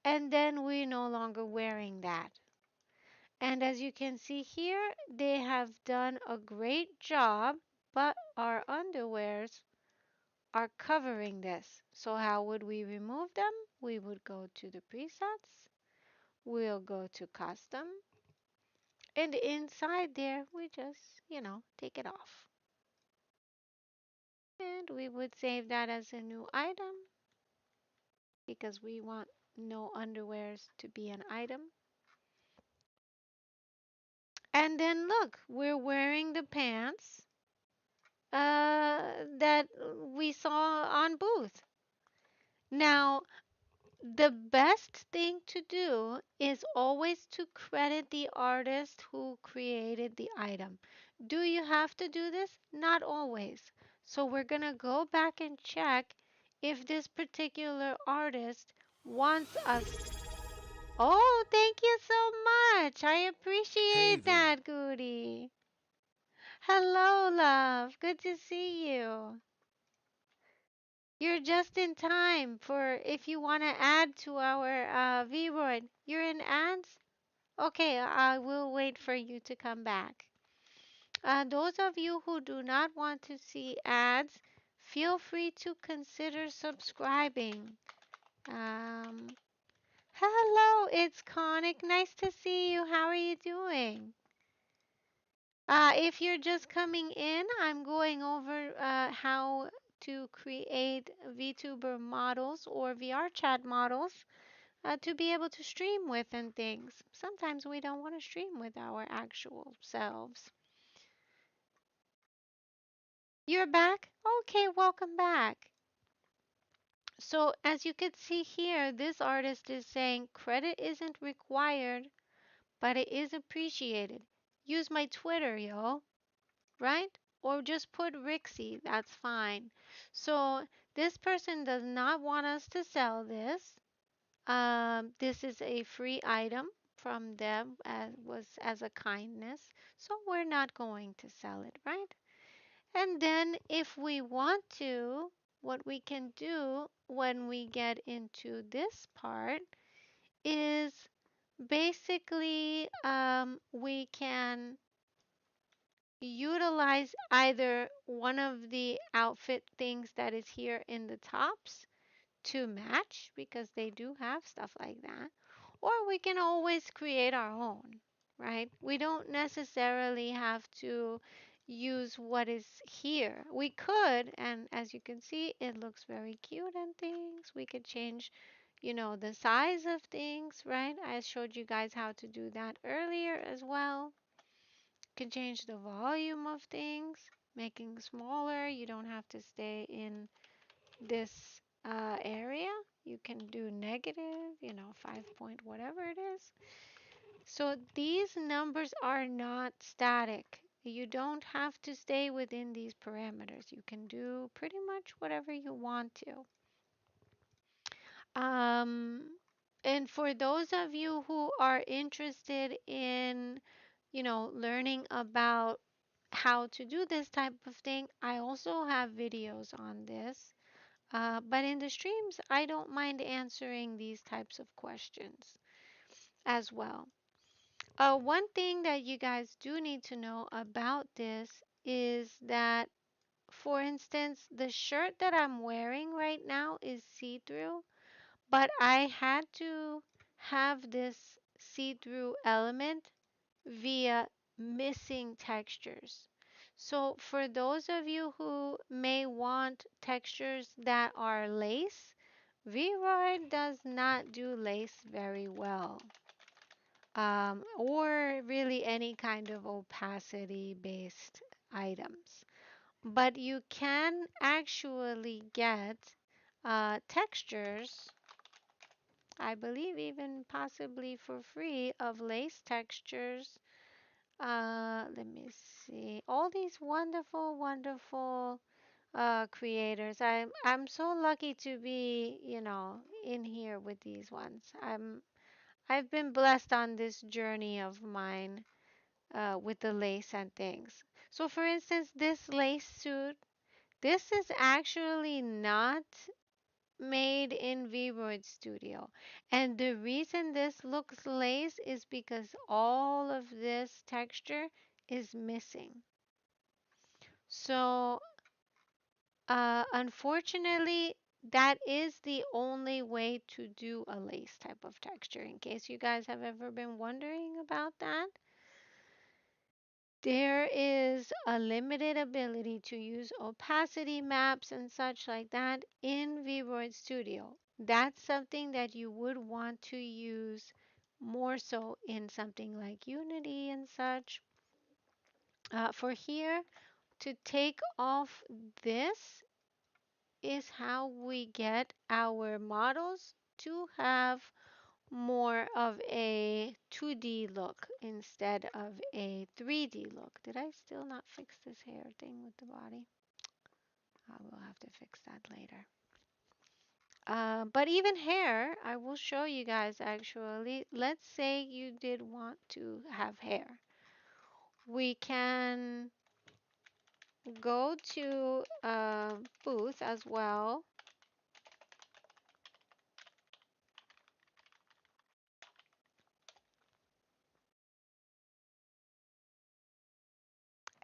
And then we're no longer wearing that. And as you can see here, they have done a great job, but our underwears are covering this. So how would we remove them? We would go to the presets. We'll go to custom. And inside there, we just, take it off. And we would save that as a new item because we want no underwears to be an item. And then look, we're wearing the pants that we saw on Booth. Now, the best thing to do is always to credit the artist who created the item. Do you have to do this? Not always. So we're going to go back and check if this particular artist wants us. Oh, thank you so much. I Hey appreciate V. that, Goody. Hello, love. Good to see you. You're just in time for if you want to add to our Vroid. You're in ads? Okay, I will wait for you to come back. Those of you who do not want to see ads, feel free to consider subscribing. Um, Hello, it's Conic. Nice to see you. How are you doing? If you're just coming in, I'm going over how to create VTuber models or VR chat models to be able to stream with and things. Sometimes we don't want to stream with our actual selves. You're back? Okay, welcome back. So, as you can see here, this artist is saying credit isn't required, but it is appreciated. Use my Twitter, yo, right? Or just put Rixie, that's fine. So, this person does not want us to sell this. This is a free item from them as a kindness, so we're not going to sell it, right? And then if we want to, what we can do when we get into this part is basically we can utilize either one of the outfit things that is here in the tops to match because they do have stuff like that. Or we can always create our own, right? We don't necessarily have to use what is here. We could, and as you can see, it looks very cute and things. We could change, the size of things, right? I showed you guys how to do that earlier as well. Can change the volume of things, making smaller. You don't have to stay in this area. You can do negative, 5 point whatever it is. So these numbers are not static. You don't have to stay within these parameters. You can do pretty much whatever you want to. Um, and for those of you who are interested in, learning about how to do this type of thing, I also have videos on this. But in the streams, I don't mind answering these types of questions as well. One thing that you guys do need to know about this is that, for instance, the shirt that I'm wearing right now is see-through, but I had to have this see-through element via missing textures. So for those of you who may want textures that are lace, Vroid does not do lace very well. Or really any kind of opacity based items. But you can actually get textures, I believe even possibly for free, of lace textures. Let me see. All these wonderful, wonderful creators. I'm so lucky to be, in here with these ones. I've been blessed on this journey of mine with the lace and things. So for instance, this lace suit, this is actually not made in Vroid Studio. And the reason this looks lace is because all of this texture is missing. So, unfortunately, that is the only way to do a lace type of texture. In case you guys have ever been wondering about that, there is a limited ability to use opacity maps and such like that in Vroid Studio. That's something that you would want to use more so in something like Unity and such. For here, to take off this is how we get our models to have more of a 2D look instead of a 3D look. Did I still not fix this hair thing with the body? I will have to fix that later. But even hair, I will show you guys actually. Let's say you did want to have hair. We can go to booth as well.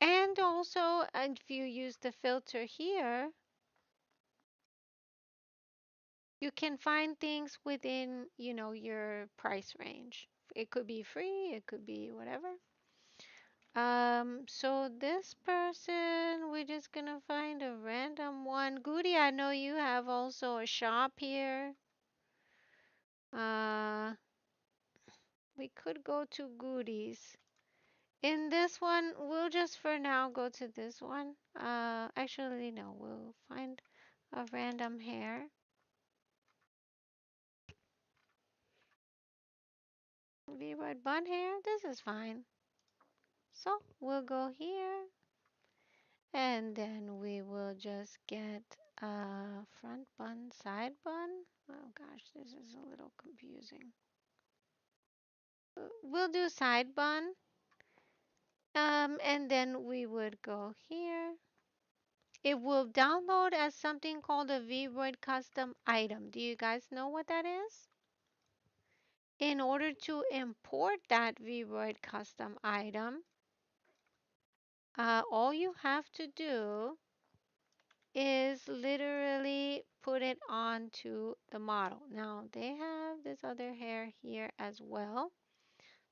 And also, if you use the filter here, you can find things within, your price range. It could be free, it could be whatever. So this person, we're just gonna find a random one. Goody, I know you have also a shop here. Uh, we could go to Goody's. In this one, we'll just for now go to this one. Actually, no, we'll find a random hair. V-word bun hair, this is fine. So we'll go here and then we will just get a front bun, side bun. Oh gosh, this is a little confusing. We'll do side bun. And then we would go here. It will download as something called a VRoid custom item. Do you guys know what that is? In order to import that VRoid custom item, all you have to do is literally put it onto the model. Now they have this other hair here as well.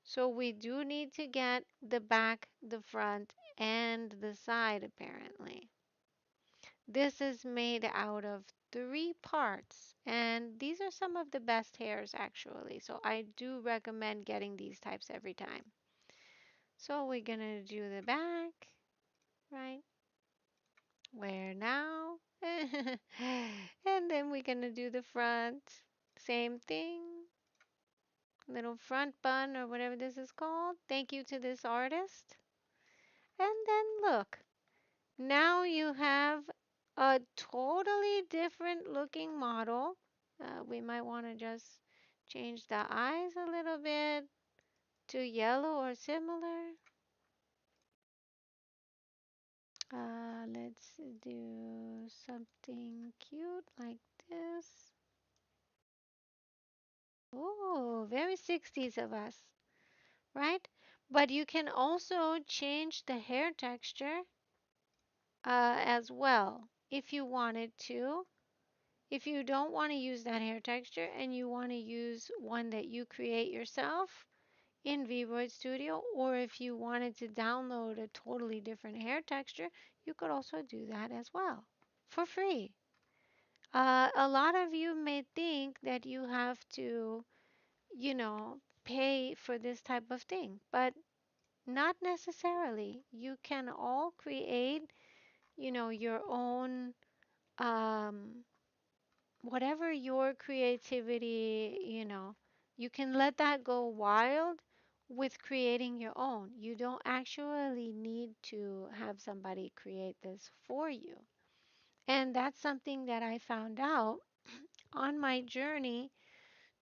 So we do need to get the back, the front, and the side apparently. This is made out of 3 parts, and these are some of the best hairs actually. So I do recommend getting these types every time. So we're gonna do the back, right? Where now? And then we're gonna do the front. Same thing. Little front bun or whatever this is called. Thank you to this artist. And then look. Now you have a totally different looking model. We might want to just change the eyes a little bit to yellow or similar. Let's do something cute like this. Oh, very 60s of us, right? But you can also change the hair texture as well if you wanted to. If you don't want to use that hair texture and you want to use one that you create yourself in VRoid Studio, or if you wanted to download a totally different hair texture, you could also do that as well for free. A lot of you may think that you have to, pay for this type of thing, but not necessarily. You can all create, your own um, whatever your creativity, you can let that go wild with creating your own. You don't actually need to have somebody create this for you. And that's something that I found out on my journey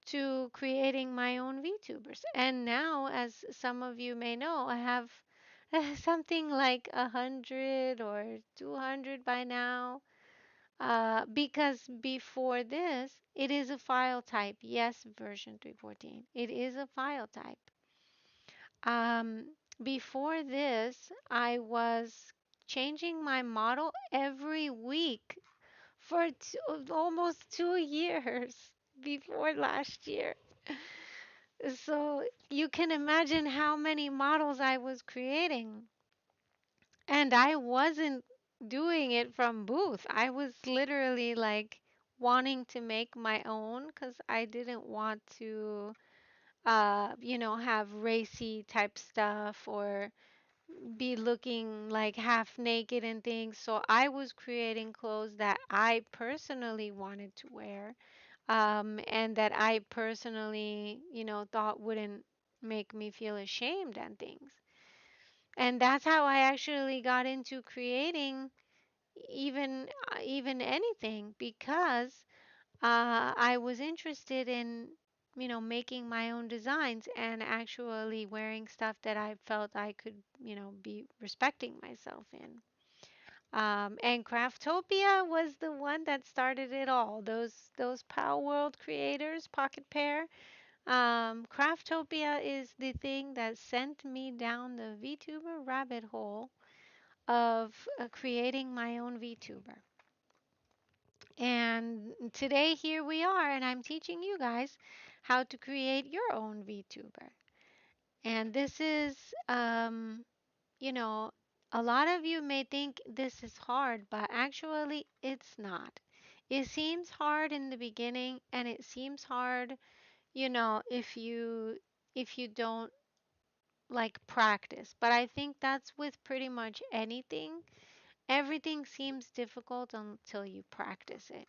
to creating my own VTubers. And now, as some of you may know, I have something like 100 or 200 by now, because before this, it is a file type. Yes, version 3.14. It is a file type. Um, Before this, I was changing my model every week for almost 2 years before last year. So you can imagine how many models I was creating. And I wasn't doing it from booth. I was literally like wanting to make my own because I didn't want to, have racy type stuff or be looking like half naked and things. So I was creating clothes that I personally wanted to wear, and that I personally, thought wouldn't make me feel ashamed and things. And that's how I actually got into creating even anything because I was interested in making my own designs and actually wearing stuff that I felt I could be respecting myself in. And Craftopia was the one that started it all. Those Pal World creators, Pocket Pair. Craftopia is the thing that sent me down the VTuber rabbit hole. of creating my own VTuber. And today here we are, and I'm teaching you guys how to create your own VTuber. And this is, you know, a lot of you may think this is hard, but actually it's not. It seems hard in the beginning, and it seems hard, if you don't like practice. But I think that's with pretty much anything. Everything seems difficult until you practice it.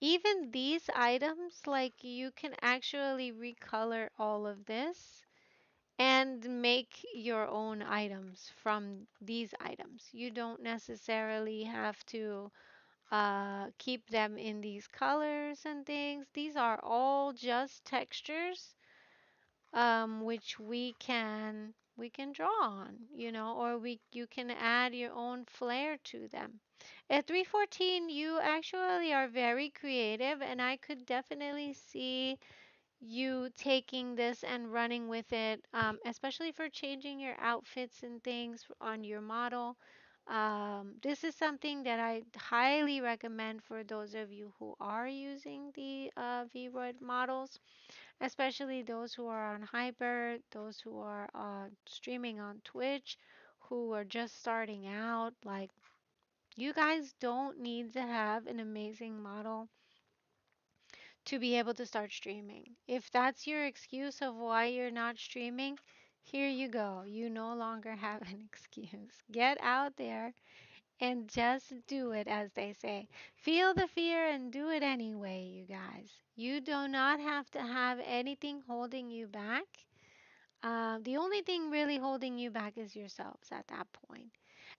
Even these items, like you can actually recolor all of this and make your own items from these items. You don't necessarily have to keep them in these colors and things. These are all just textures, which we can draw on, or you can add your own flair to them. At 314, you actually are very creative, and I could definitely see you taking this and running with it, especially for changing your outfits and things on your model. This is something that I highly recommend for those of you who are using the VROID models, especially those who are on Hyper, those who are streaming on Twitch, who are just starting out. Like, you guys don't need to have an amazing model to be able to start streaming. If that's your excuse of why you're not streaming, here you go. You no longer have an excuse. Get out there and just do it, as they say. Feel the fear and do it anyway, you guys. You do not have to have anything holding you back. The only thing really holding you back is yourselves at that point.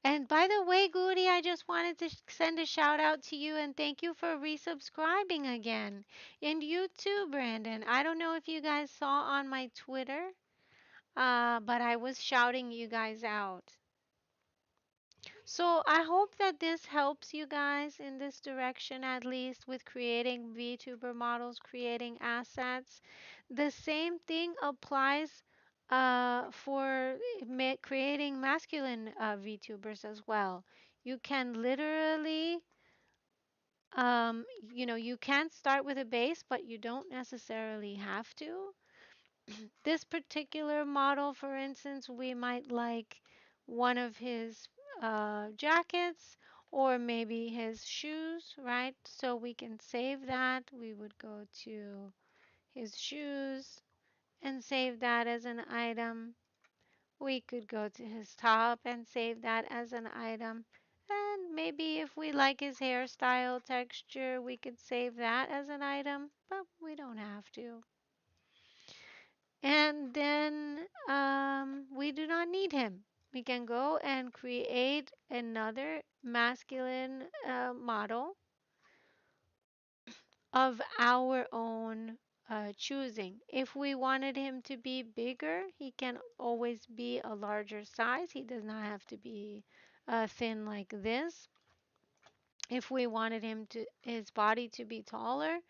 And by the way, Goody, I just wanted to send a shout out to you and thank you for resubscribing again. And you too, Brandon. I don't know if you guys saw on my Twitter, but I was shouting you guys out. So I hope that this helps you guys in this direction, at least with creating VTuber models, creating assets. The same thing applies for creating masculine VTubers as well. You can literally, you can start with a base, but you don't necessarily have to. This particular model, for instance, we might like one of his jackets or maybe his shoes, right? So we can save that. We would go to his shoes and save that as an item. We could go to his top and save that as an item. And maybe if we like his hairstyle texture, we could save that as an item, but we don't have to. And then we do not need him. We can go and create another masculine model of our own choosing. If we wanted him to be bigger, he can always be a larger size. He does not have to be thin like this. If we wanted his body to be taller,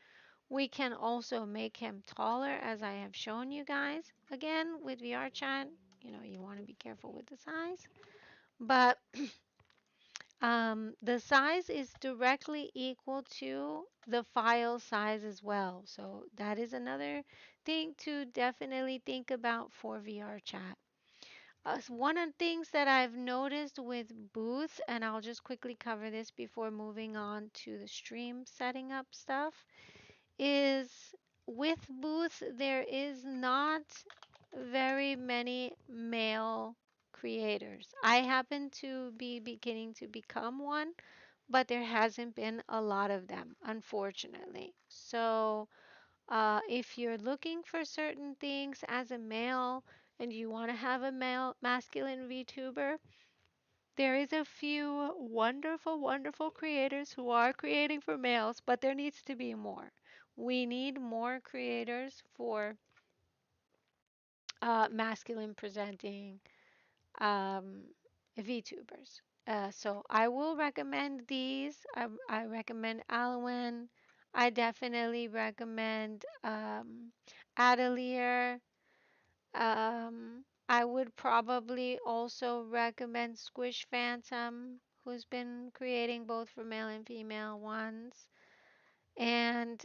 we can also make him taller, as I have shown you guys. Again, with VR chat, you want to be careful with the size. But the size is directly equal to the file size as well. So that is another thing to definitely think about for VR chat. One of the things that I've noticed with Booth, and I'll just quickly cover this before moving on to the stream setting up stuff, is with Booth, there is not very many male creators. I happen to be beginning to become one, but there hasn't been a lot of them, unfortunately. So, if you're looking for certain things as a male and you want to have a male masculine VTuber, there is a few wonderful, wonderful creators who are creating for males, but there needs to be more. We need more creators for masculine presenting um, VTubers. So I will recommend these. I recommend Alwyn. I definitely recommend Adelier. I would probably also recommend Squish Phantom, who's been creating both for male and female ones. And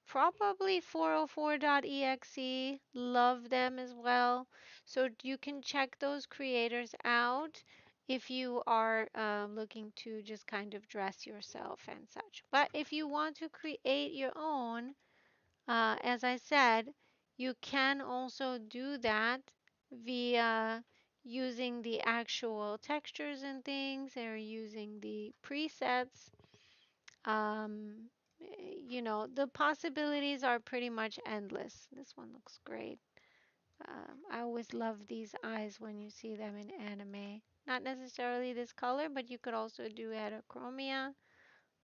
probably 404.exe, love them as well. So you can check those creators out if you are looking to just kind of dress yourself and such. But if you want to create your own, as I said, you can also do that via using the actual textures and things or using the presets. um, the possibilities are pretty much endless. This one looks great. I always love these eyes when you see them in anime. Not necessarily this color, but you could also do heterochromia,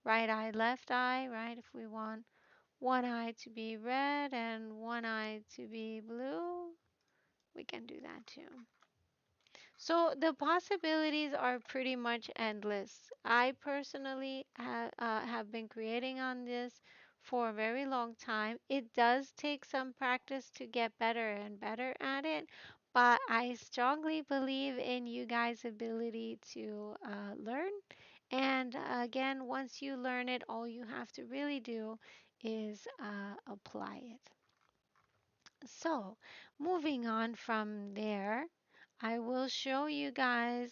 right eye, left eye, right? If we want one eye to be red and one eye to be blue, we can do that too. So the possibilities are pretty much endless. I personally have been creating on this for a very long time. It does take some practice to get better and better at it, but I strongly believe in you guys' ability to learn. And again, once you learn it, all you have to really do is apply it. So, moving on from there, I will show you guys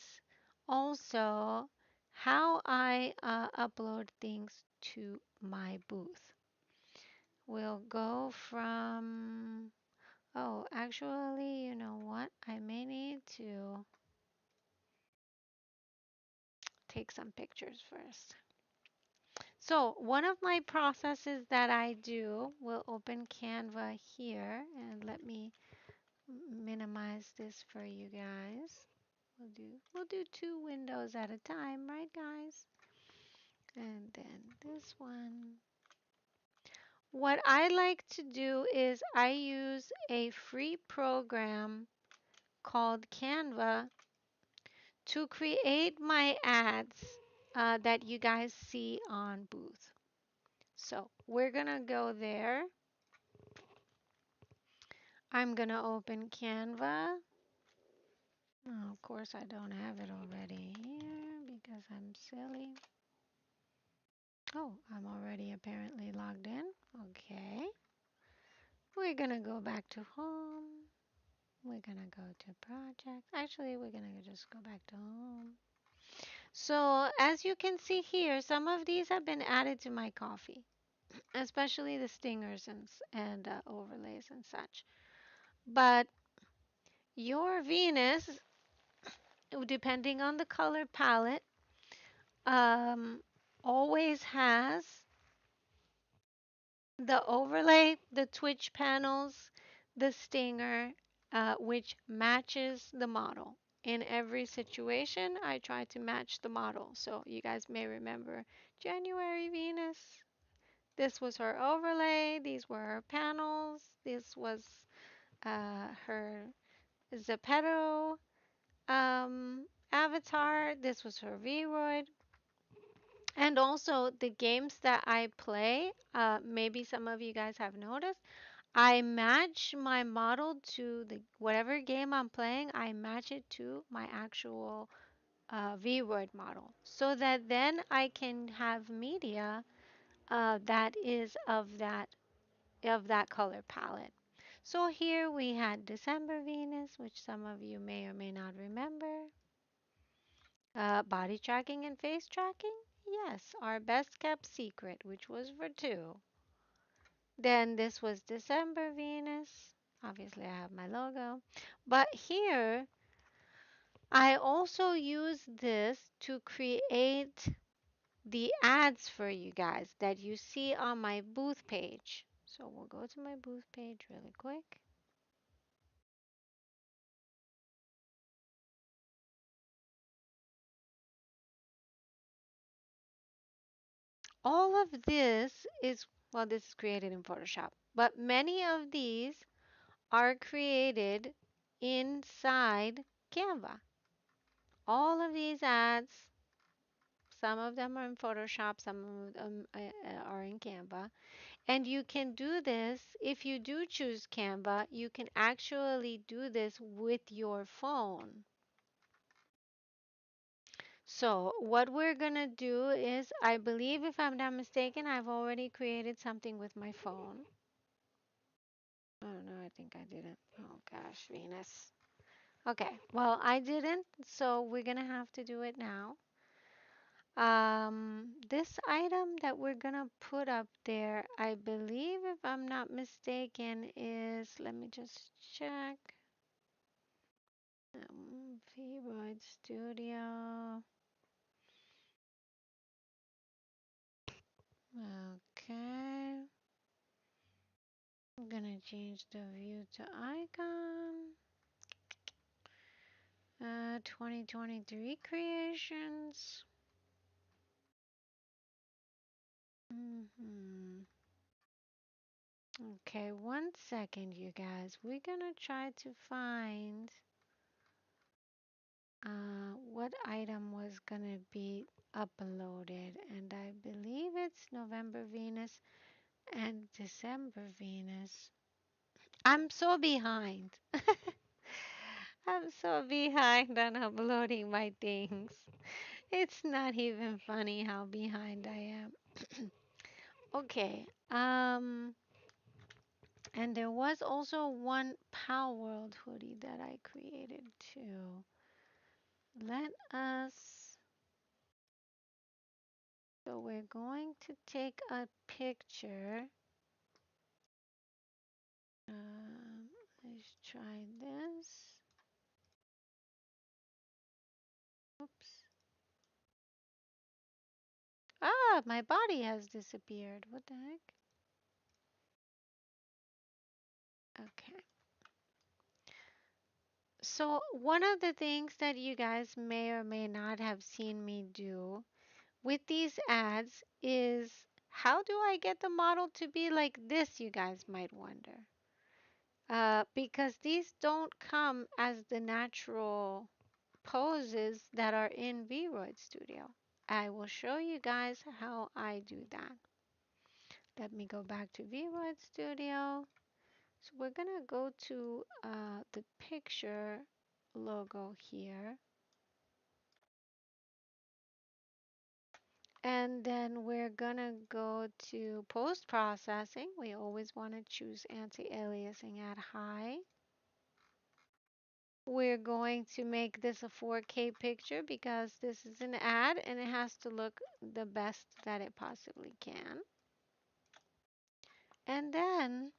also how I upload things to my booth. We'll go from, oh, actually, you know what? I may need to take some pictures first. So, one of my processes that I do, will open Canva here and let me minimize this for you guys. We'll do two windows at a time, right guys? And then this one. What I like to do is I use a free program called Canva to create my ads that you guys see on Booth. So we're gonna go there. I'm gonna open Canva. Oh, of course I don't have it already here because I'm silly. Oh, I'm already apparently logged in. Okay. We're gonna go back to home. We're gonna go to project. Actually, we're gonna just go back to home. So as you can see here, some of these have been added to my coffee, especially the stingers and overlays and such. But your Venus, depending on the color palette, um, always has the overlay, the twitch panels, the stinger, which matches the model. In every situation, I try to match the model. So you guys may remember January Venus. This was her overlay. These were her panels. This was her Zepeto avatar. This was her Vroid. And also the games that I play, maybe some of you guys have noticed, I match my model to the whatever game I'm playing, I match it to my actual V-word model so that then I can have media that is of that color palette. So here we had December Venus, which some of you may or may not remember. Body tracking and face tracking? Yes, our best kept secret, which was for two. Then this was December Venus. Obviously, I have my logo. But here, I also use this to create the ads for you guys that you see on my booth page. So we'll go to my booth page really quick. All of this is, well, this is created in Photoshop, but many of these are created inside Canva. All of these ads, some of them are in Photoshop, some of them are in Canva. And you can do this if you do choose Canva, you can actually do this with your phone. So, what we're gonna do is, I believe if I'm not mistaken, I've already created something with my phone. Oh no, I think I didn't. Oh gosh, Venus. Okay, well, I didn't, so we're gonna have to do it now. This item that we're gonna put up there, I believe, if I'm not mistaken, is, let me just check. Vboid Studio. Okay. I'm gonna change the view to icon. 2023 creations. hmm Okay, 1 second, you guys. We're gonna try to find what item was gonna be uploaded, and I believe it's November Venus and December Venus. I'm so behind. I'm so behind on uploading my things. It's not even funny how behind I am. Okay. And there was also one Power World hoodie that I created too. Let us. So we're going to take a picture. Um, let's try this. Oops. Ah, my body has disappeared. What the heck? Okay. So one of the things that you guys may or may not have seen me do with these ads is, how do I get the model to be like this, you guys might wonder. Because these don't come as the natural poses that are in Vroid Studio. I will show you guys how I do that. Let me go back to Vroid Studio. So we're gonna go to the picture logo here. And then we're gonna go to post processing. We always want to choose anti-aliasing at high. We're going to make this a 4K picture because this is an ad and it has to look the best that it possibly can. And then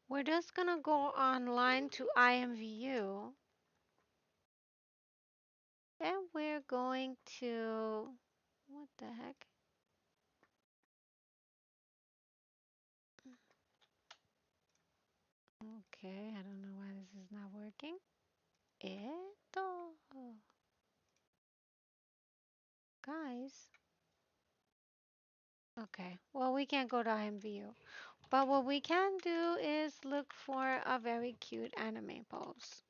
we're just gonna go online to IMVU and we're going to, what the heck? Okay, I don't know why this is not working. Esto. Guys. Okay, well, we can't go to IMVU. But what we can do is look for a very cute anime pose.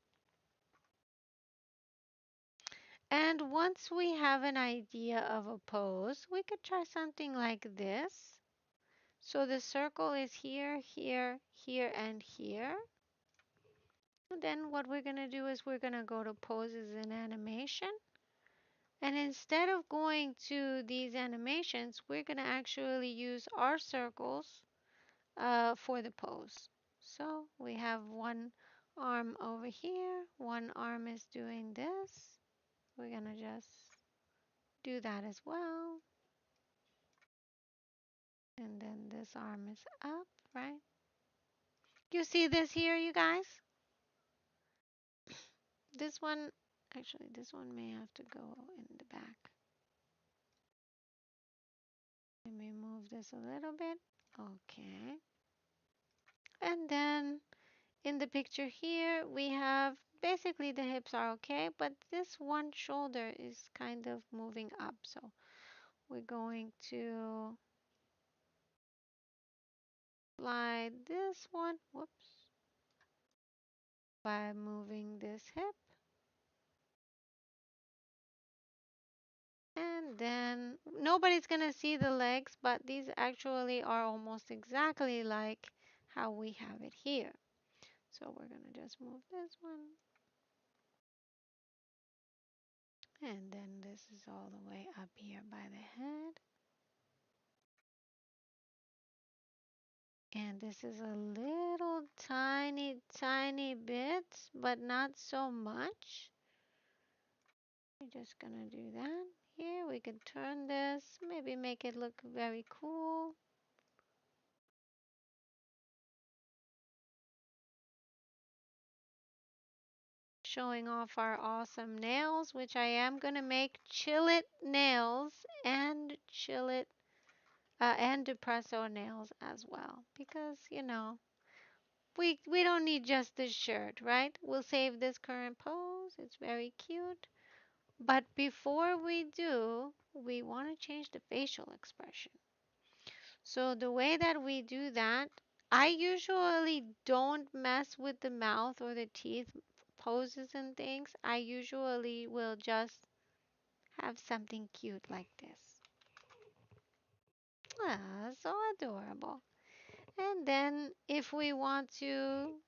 And once we have an idea of a pose, we could try something like this. So the circle is here, here, here, and here. And then what we're going to do is we're going to go to poses and animation. And instead of going to these animations, we're going to actually use our circles for the pose. So we have one arm over here, one arm is doing this. We're gonna just do that as well. And then this arm is up, right? You see this here, you guys? This one, actually, this one may have to go in the back. Let me move this a little bit. Okay. And then in the picture here, we have basically the hips are okay, but this one shoulder is kind of moving up. So we're going to slide this one, whoops, by moving this hip. And then nobody's gonna see the legs, but these actually are almost exactly like how we have it here. So we're gonna just move this one. And then this is all the way up here by the head. And this is a little tiny, tiny bit, but not so much. We're just gonna do that. Here we can turn this, maybe make it look very cool. Showing off our awesome nails, which I am gonna make chillit nails and chillit and depresso nails as well, because we don't need just this shirt, right? We'll save this current pose. It's very cute. But before we do, we want to change the facial expression. So the way that we do that, I usually don't mess with the mouth or the teeth poses and things. I usually will just have something cute like this. Ah, so adorable. And then if we want to,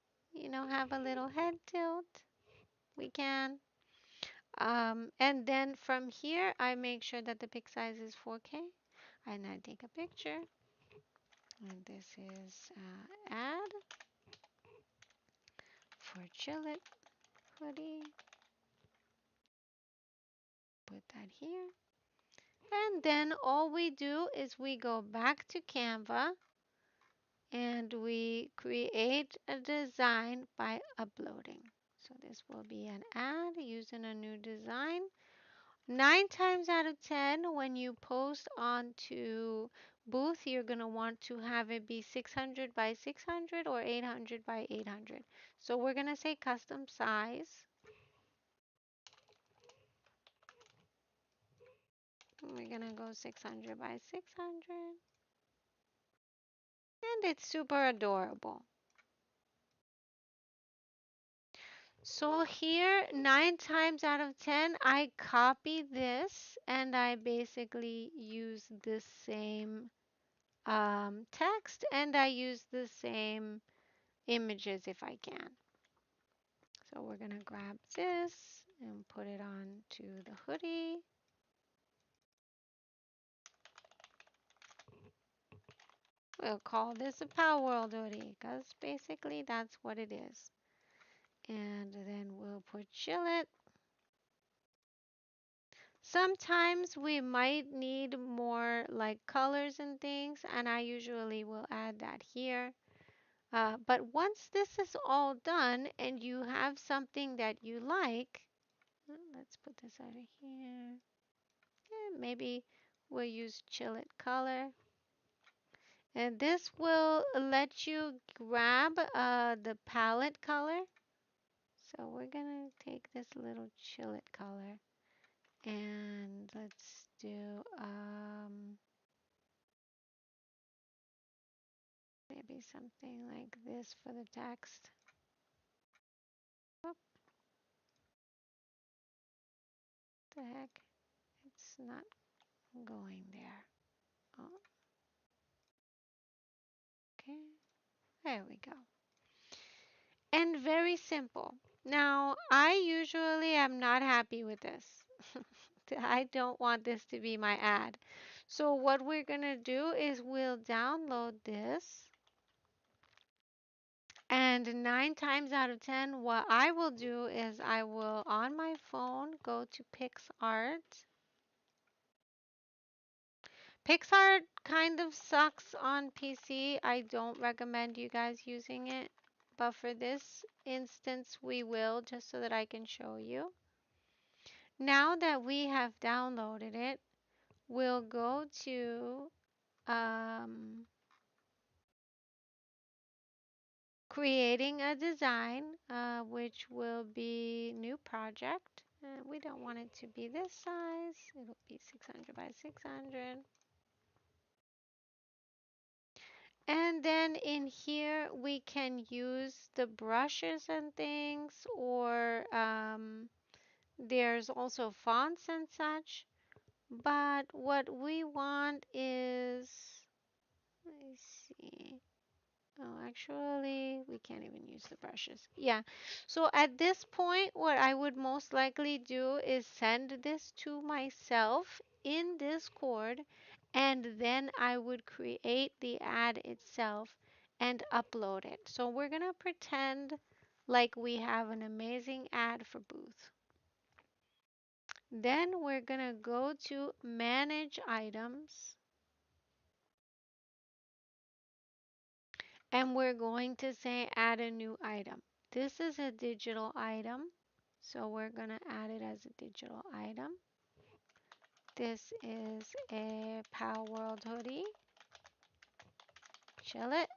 have a little head tilt, we can. And then from here, I make sure that the pic size is 4K. And I take a picture. And this is ad for Chillit hoodie. Put that here. And then all we do is we go back to Canva and we create a design by uploading. So this will be an ad using a new design. 9 times out of 10, when you post onto Booth, you're going to want to have it be 600 by 600 or 800 by 800. So we're going to say custom size. We're going to go 600 by 600. And it's super adorable. So here, 9 times out of 10, I copy this and I basically use the same text and I use the same images if I can. So we're going to grab this and put it on to the hoodie. We'll call this a Power World hoodie because basically that's what it is. And then we'll put Chillit. Sometimes we might need more like colors and things, and I usually will add that here. But once this is all done and you have something that you like, let's put this over here. Maybe we'll use Chillit color. And this will let you grab the palette color. So we're gonna take this little Chillit color and let's do maybe something like this for the text. What the heck? It's not going there. Oh, okay. There we go. And very simple. Now, I usually am not happy with this. I don't want this to be my ad. So what we're going to do is we'll download this. And 9 times out of 10, what I will do is I will, on my phone, go to PixArt. PixArt kind of sucks on PC. I don't recommend you guys using it. But for this instance, we will, just so that I can show you. Now that we have downloaded it, we'll go to creating a design, which will be new project. We don't want it to be this size. It'll be 600 by 600. And then in here, we can use the brushes and things, or there's also fonts and such. But what we want is, let me see. Oh, actually, we can't even use the brushes. Yeah. So at this point, what I would most likely do is send this to myself in Discord, and then I would create the ad itself and upload it. So we're going to pretend like we have an amazing ad for Booth. Then we're going to go to Manage Items, and we're going to say add a new item. This is a digital item, so we're going to add it as a digital item. This is a Power World hoodie. Chill it.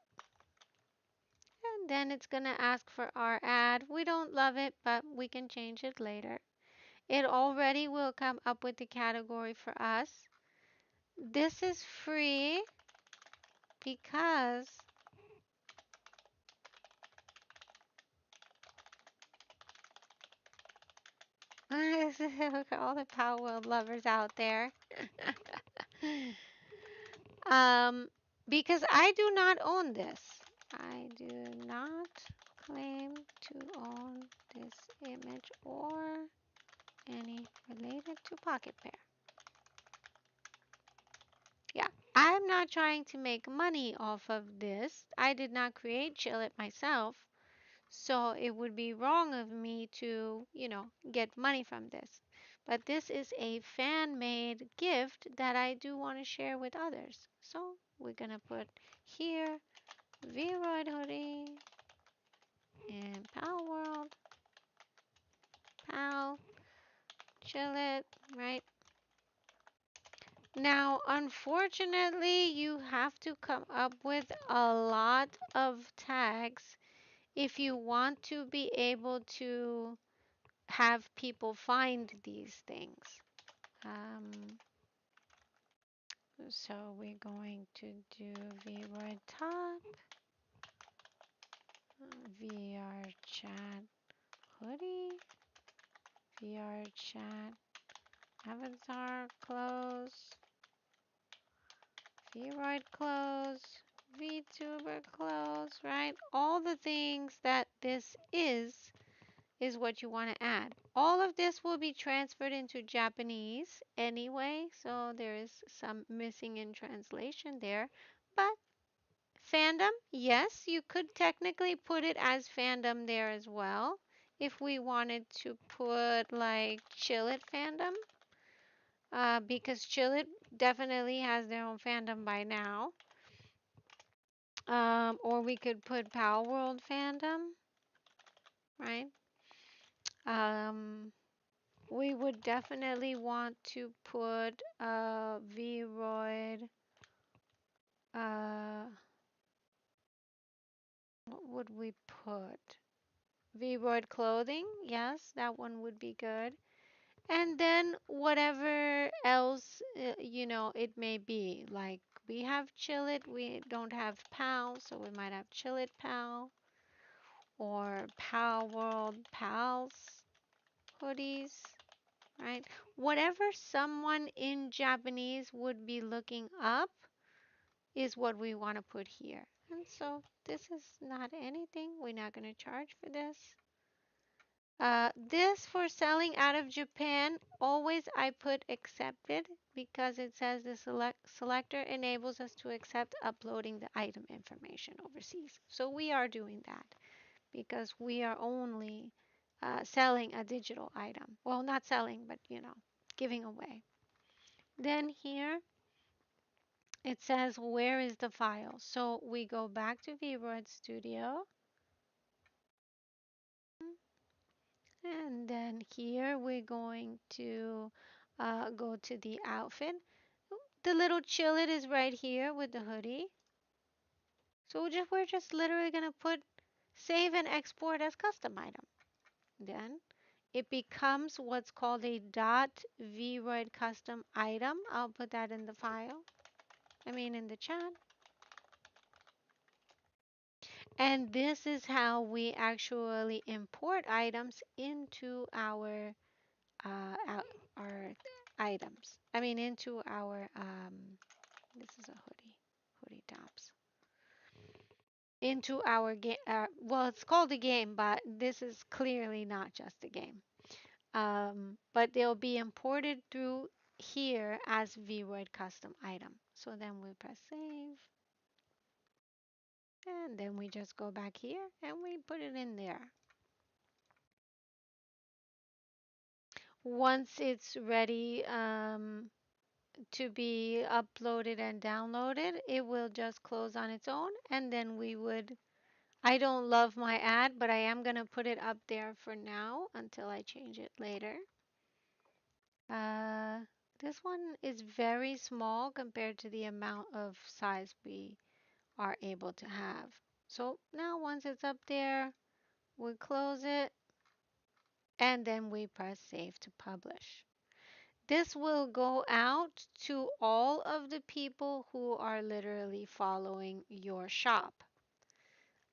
And then it's going to ask for our ad. We don't love it, but we can change it later. It already will come up with the category for us. This is free because look at all the Power World lovers out there. Um, because I do not own this. I do not claim to own this image or any related to Pocket Pair. Yeah, I'm not trying to make money off of this. I did not create Chill It myself. So it would be wrong of me to, get money from this. But this is a fan made gift that I do want to share with others. So we're going to put here Vroid hoodie and Pal World, Pal, chill it, right? Now, unfortunately, you have to come up with a lot of tags if you want to be able to have people find these things. Um, so we're going to do VWord top, VR chat hoodie, VR chat avatar clothes, VWord clothes, Vtuber clothes, right? All the things that this is what you want to add. All of this will be transferred into Japanese anyway, so there is some missing in translation there. But fandom, yes, you could technically put it as fandom there as well. If we wanted to put like Chill It fandom, because Chill It definitely has their own fandom by now. Or we could put Power World fandom, right? Um, we would definitely want to put Vroid. What would we put? Vroid clothing. Yes, that one would be good. And then whatever else, it may be. Like we have Chill It, we don't have Pal, so we might have Chill It Pal or Pal World Pals hoodies, right? Whatever someone in Japanese would be looking up is what we want to put here. And so this is not anything. We're not going to charge for this. This for selling out of Japan, always I put accepted because it says the selector enables us to accept uploading the item information overseas. So we are doing that because we are only selling a digital item. Well, not selling, but giving away. Then here it says where is the file. So we go back to VRoid Studio. And then here we're going to go to the outfit. The little chillet is right here with the hoodie. So we're just literally going to put save and export as custom item. Then it becomes what's called a .vroid custom item. I'll put that in the file. In the chat. And this is how we actually import items into our items. I mean, into our this is a hoodie tops. Into our game. Well, it's called a game, but this is clearly not just a game. But they'll be imported through here as VWord custom item. So then we press save, and then we just go back here and we put it in there. Once it's ready to be uploaded and downloaded, it will just close on its own, and then we would. I don't love my ad, but I am going to put it up there for now until I change it later. Uh, this one is very small compared to the amount of size we are able to have. So now once it's up there, we close it and then we press save to publish. This will go out to all of the people who are literally following your shop.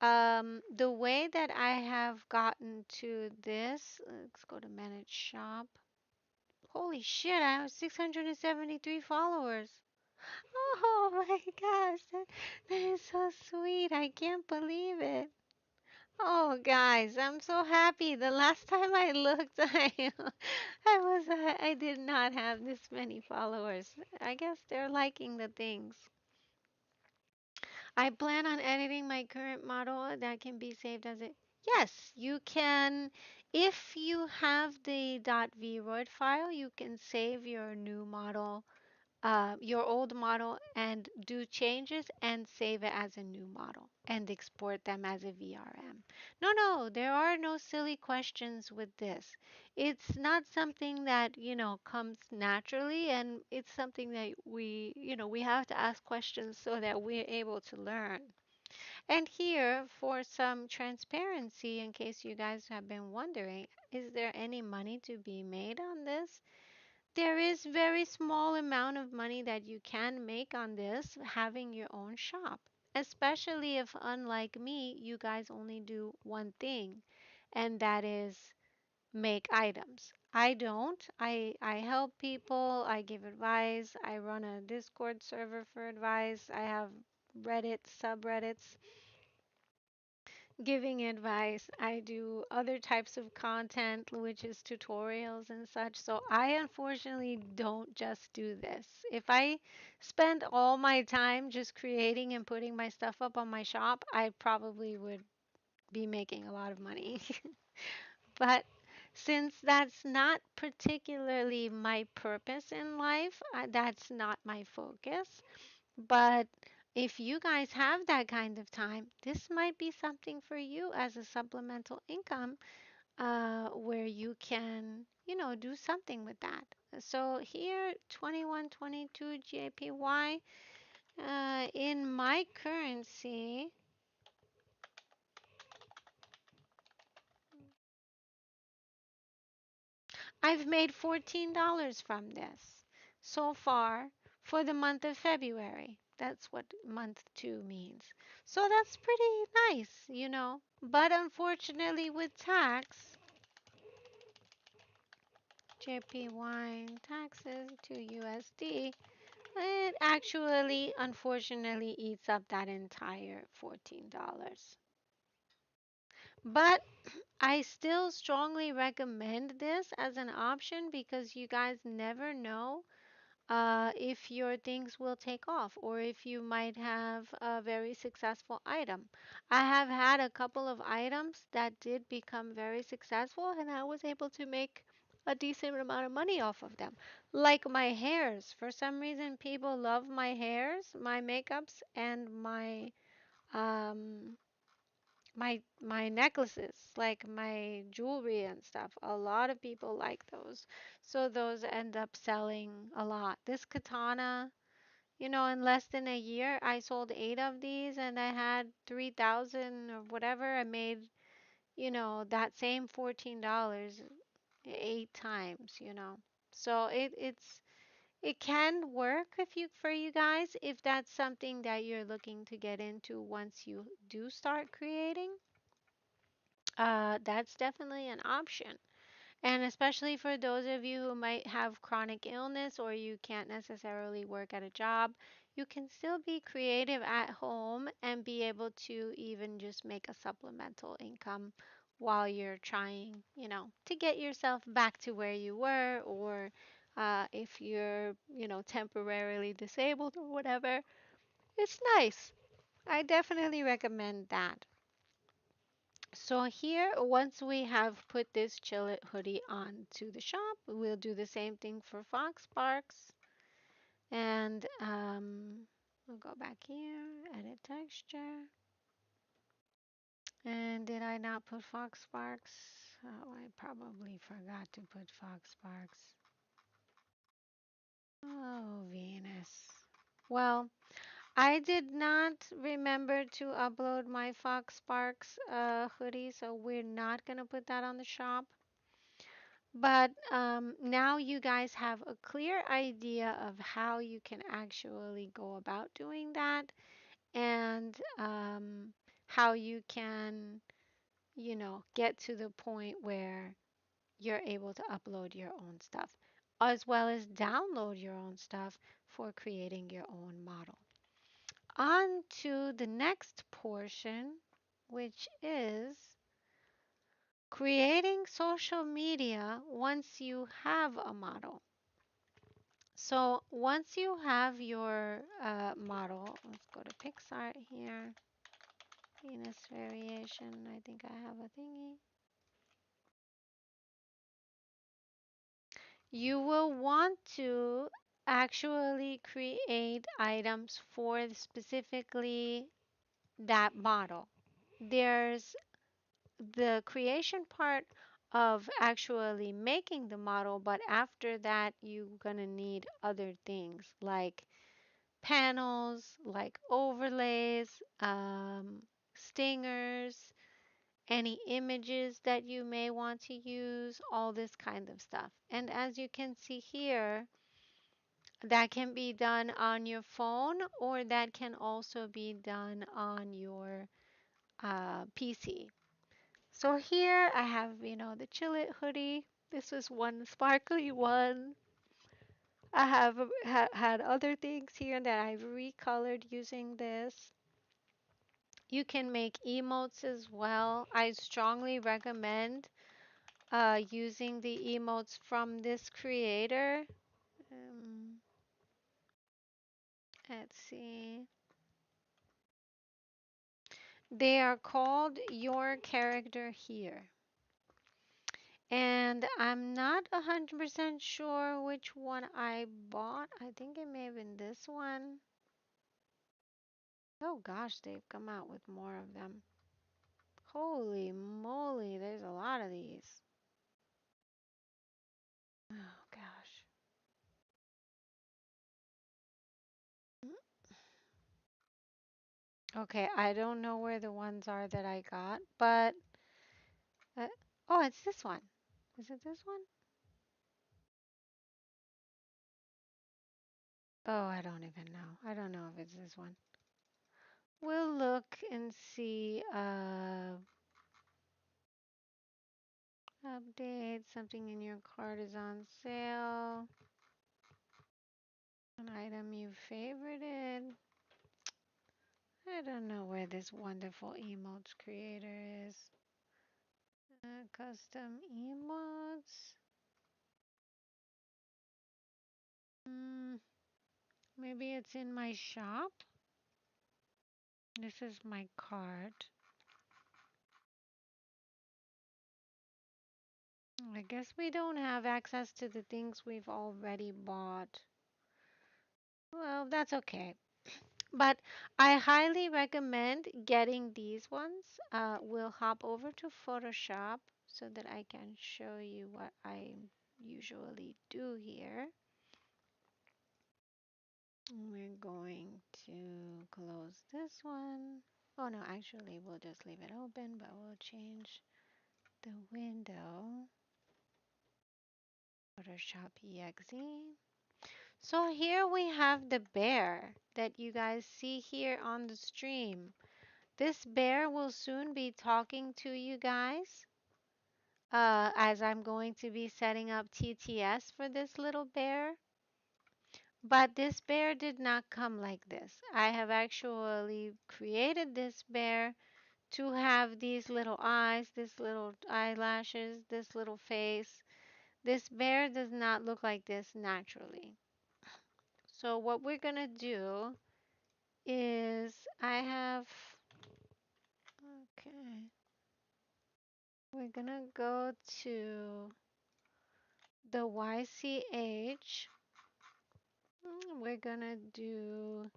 The way that I have gotten to this, let's go to manage shop. Holy shit, I have 673 followers. Oh my gosh, that is so sweet. I can't believe it. Oh, guys, I'm so happy. The last time I looked, I did not have this many followers. I guess they're liking the things. I plan on editing my current model that can be saved as a. Yes, you can. If you have the .vroid file, you can save your new model, your old model, and do changes and save it as a new model and export them as a VRM. No, no, there are no silly questions with this. It's not something that, comes naturally, and it's something that we have to ask questions so that we're able to learn. And here, for some transparency, in case you guys have been wondering, is there any money to be made on this? There is very small amount of money that you can make on this having your own shop. Especially if, unlike me, you guys only do one thing, and that is make items. I don't. I help people, I give advice, I run a Discord server for advice, I have Reddit subreddits giving advice. I do other types of content, which is tutorials and such. So I unfortunately don't just do this. If I spend all my time just creating and putting my stuff up on my shop, I probably would be making a lot of money. But since that's not particularly my purpose in life, that's not my focus. But if you guys have that kind of time, this might be something for you as a supplemental income, where you can, do something with that. So here, 2122 JPY, in my currency, I've made $14 from this so far for the month of February. That's what month two means. So that's pretty nice. But unfortunately, with tax, JPY taxes to USD, it actually, unfortunately, eats up that entire $14. But I still strongly recommend this as an option because you guys never know if your things will take off or if you might have a very successful item. I have had a couple of items that did become very successful and I was able to make a decent amount of money off of them. Like my hairs. For some reason, people love my hairs, my makeups, and um, my necklaces, like my jewelry and stuff. A lot of people like those. So those end up selling a lot. This katana, in less than a year, I sold 8 of these and I had 3,000 or whatever. I made, that same $14 8 times. So it can work if you for you guys if that's something that you're looking to get into once you do start creating. That's definitely an option. And especially for those of you who might have chronic illness or you can't necessarily work at a job, you can still be creative at home and be able to even just make a supplemental income while you're trying, to get yourself back to where you were, or if you're, temporarily disabled or whatever. It's nice. I definitely recommend that. So here, once we have put this Chillit hoodie onto the shop, we'll do the same thing for Fox Sparks. And we'll go back here, edit texture. And did I not put Fox Sparks? Oh, I probably forgot to put Fox Sparks. Oh, Venus. Well, I did not remember to upload my Fox Sparks hoodie, so we're not going to put that on the shop. But now you guys have a clear idea of how you can actually go about doing that, and how you can, get to the point where you're able to upload your own stuff, as well as download your own stuff for creating your own model. On to the next portion, which is creating social media once you have a model. So once you have your model, let's go to Pixart here. Venus variation. I think I have a thingy. You will want to actually create items for specifically that model. There's the creation part of actually making the model, but after that, you're gonna need other things like panels, like overlays, stingers, any images that you may want to use, all this kind of stuff. And as you can see here, that can be done on your phone, or that can also be done on your PC. So here I have, the Chillit hoodie. This is one sparkly one. I have had other things here that I've recolored using this. You can make emotes as well. I strongly recommend using the emotes from this creator. Um, let's see. They are called Your Character Here. And I'm not 100% sure which one I bought. I think it may have been this one. Oh gosh, they've come out with more of them. Holy moly, there's a lot of these. Oh gosh. Okay, I don't know where the ones are that I got, but uh, oh, it's this one. Is it this one? Oh, I don't even know. I don't know if it's this one. We'll look and see. Update. Something in your cart is on sale. An item you favorited. I don't know where this wonderful emotes creator is. Custom emotes. Hmm, maybe it's in my shop. This is my cart. I guess we don't have access to the things we've already bought. Well, that's okay. But I highly recommend getting these ones. We'll hop over to Photoshop so that I can show you what I usually do here. We're going to close this one. Oh no, actually we'll just leave it open, but we'll change the window. Photoshop EXE. So here we have the bear that you guys see here on the stream. This bear will soon be talking to you guys. as I'm going to be setting up TTS for this little bear. But this bear did not come like this. I have actually created this bear to have these little eyes, this little eyelashes, this little face. This bear does not look like this naturally. So what we're gonna do is I have, okay, we're gonna go to the YCH. We're gonna do,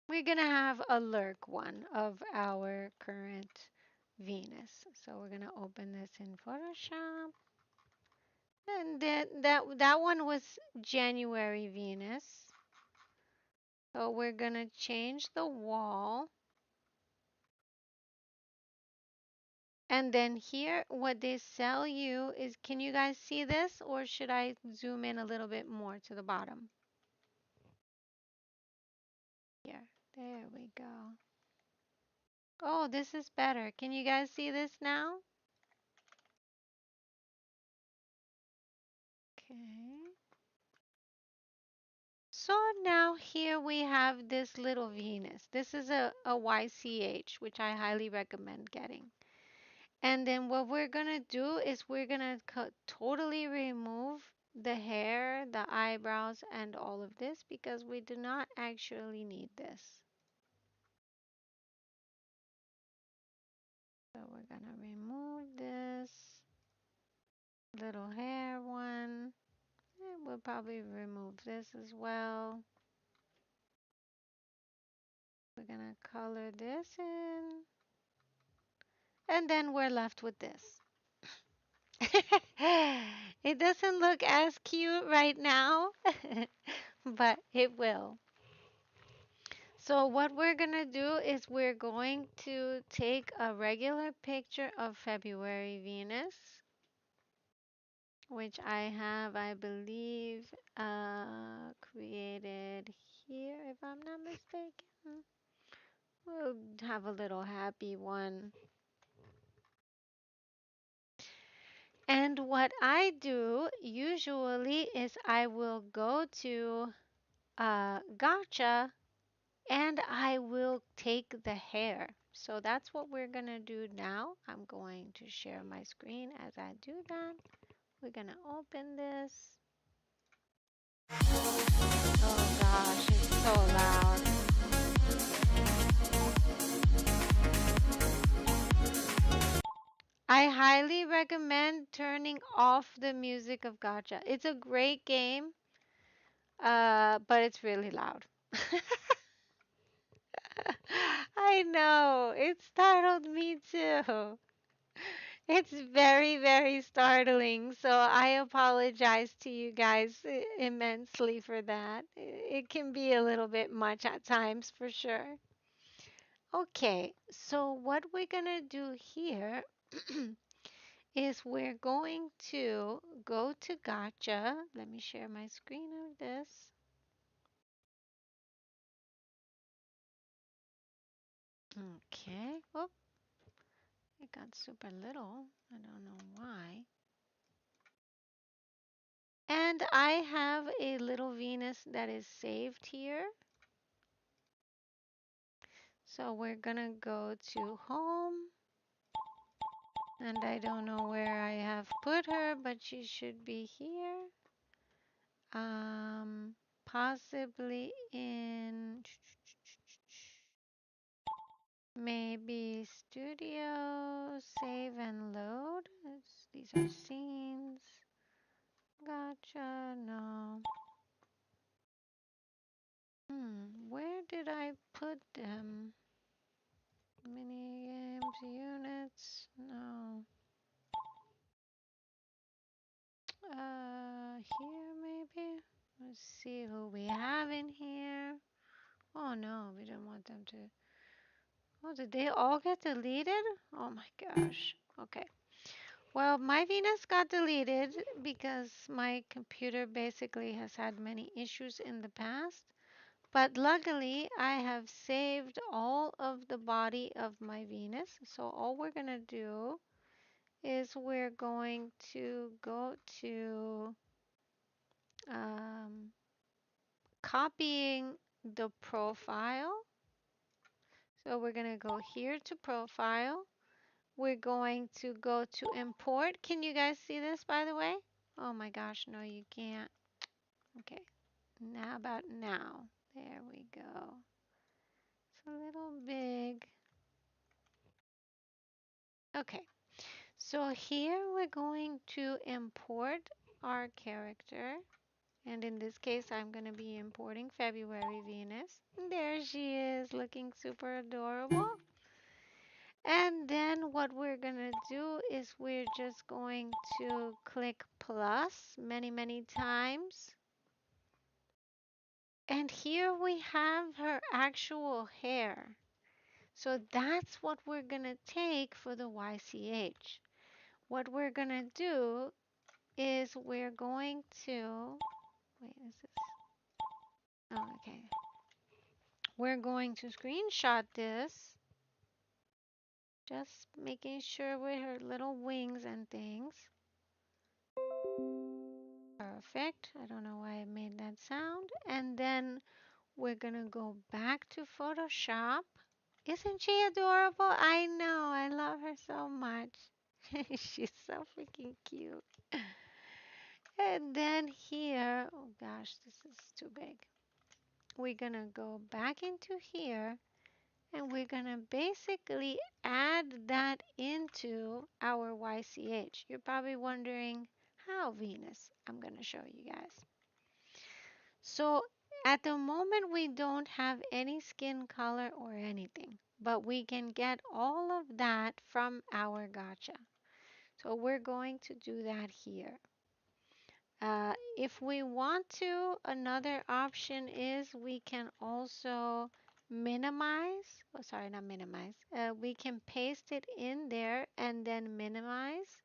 we're gonna have a lurk one of our current Venus. So we're gonna open this in Photoshop. And that one was January Venus. So we're gonna change the wall. And then here, what they sell you is, can you guys see this? Or should I zoom in a little bit more to the bottom? Here, there we go. Oh, this is better. Can you guys see this now? Okay. So now here we have this little Venus. This is a YCH, which I highly recommend getting. And then what we're gonna do is we're gonna totally remove the hair, the eyebrows, and all of this because we do not actually need this. So we're gonna remove this little hair one. And we'll probably remove this as well. We're gonna color this in. And then we're left with this. It doesn't look as cute right now, but it will. So what we're gonna do is we're going to take a regular picture of February Venus, which I have, I believe, created here, if I'm not mistaken. We'll have a little happy one. And what I do usually is I will go to Gotcha and I will take the hair. So that's what we're gonna do now. I'm going to share my screen as I do that. We're gonna open this. Oh gosh, it's so loud. I highly recommend turning off the music of Gotcha. It's a great game, but it's really loud. I know, it startled me too. It's very, very startling. So I apologize to you guys immensely for that. It can be a little bit much at times for sure. Okay, so what we're gonna do here is we're going to go to Gotcha. Let me share my screen of this. Okay. Oh, it got super little. I don't know why. And I have a little Venus that is saved here. So we're gonna go to home. And I don't know where I have put her, but she should be here. Possibly in maybe studio, save and load. These are scenes. Gotcha, no. Where did I put them? Mini games, units, no. Here maybe? Let's see who we have in here. Oh no, we don't want them to. Oh, did they all get deleted? Oh my gosh. Okay. Well, my Venus got deleted because my computer basically has had many issues in the past. But luckily, I have saved all of the body of my Venus. So all we're going to do is we're going to go to um, copying the profile. So we're going to go here to profile. We're going to go to import. Can you guys see this, by the way? Oh my gosh, no, you can't. Okay, now about now. There we go. It's a little big. Okay, so here we're going to import our character. And in this case, I'm going to be importing February Venus. There she is, looking super adorable. And then what we're going to do is we're just going to click plus many, many times. And here we have her actual hair. So that's what we're going to take for the YCH. What we're going to do is we're going to, wait, is this, oh, okay. We're going to screenshot this, just making sure with her little wings and things. Perfect. I don't know why I made that sound. And then we're going to go back to Photoshop. Isn't she adorable? I know. I love her so much. She's so freaking cute. And then here, oh gosh, this is too big. We're going to go back into here and we're going to basically add that into our YCH. You're probably wondering how, Venus. I'm going to show you guys. So at the moment, we don't have any skin color or anything, but we can get all of that from our gacha. So we're going to do that here. If we want to, another option is we can also minimize, oh sorry, not minimize, we can paste it in there and then minimize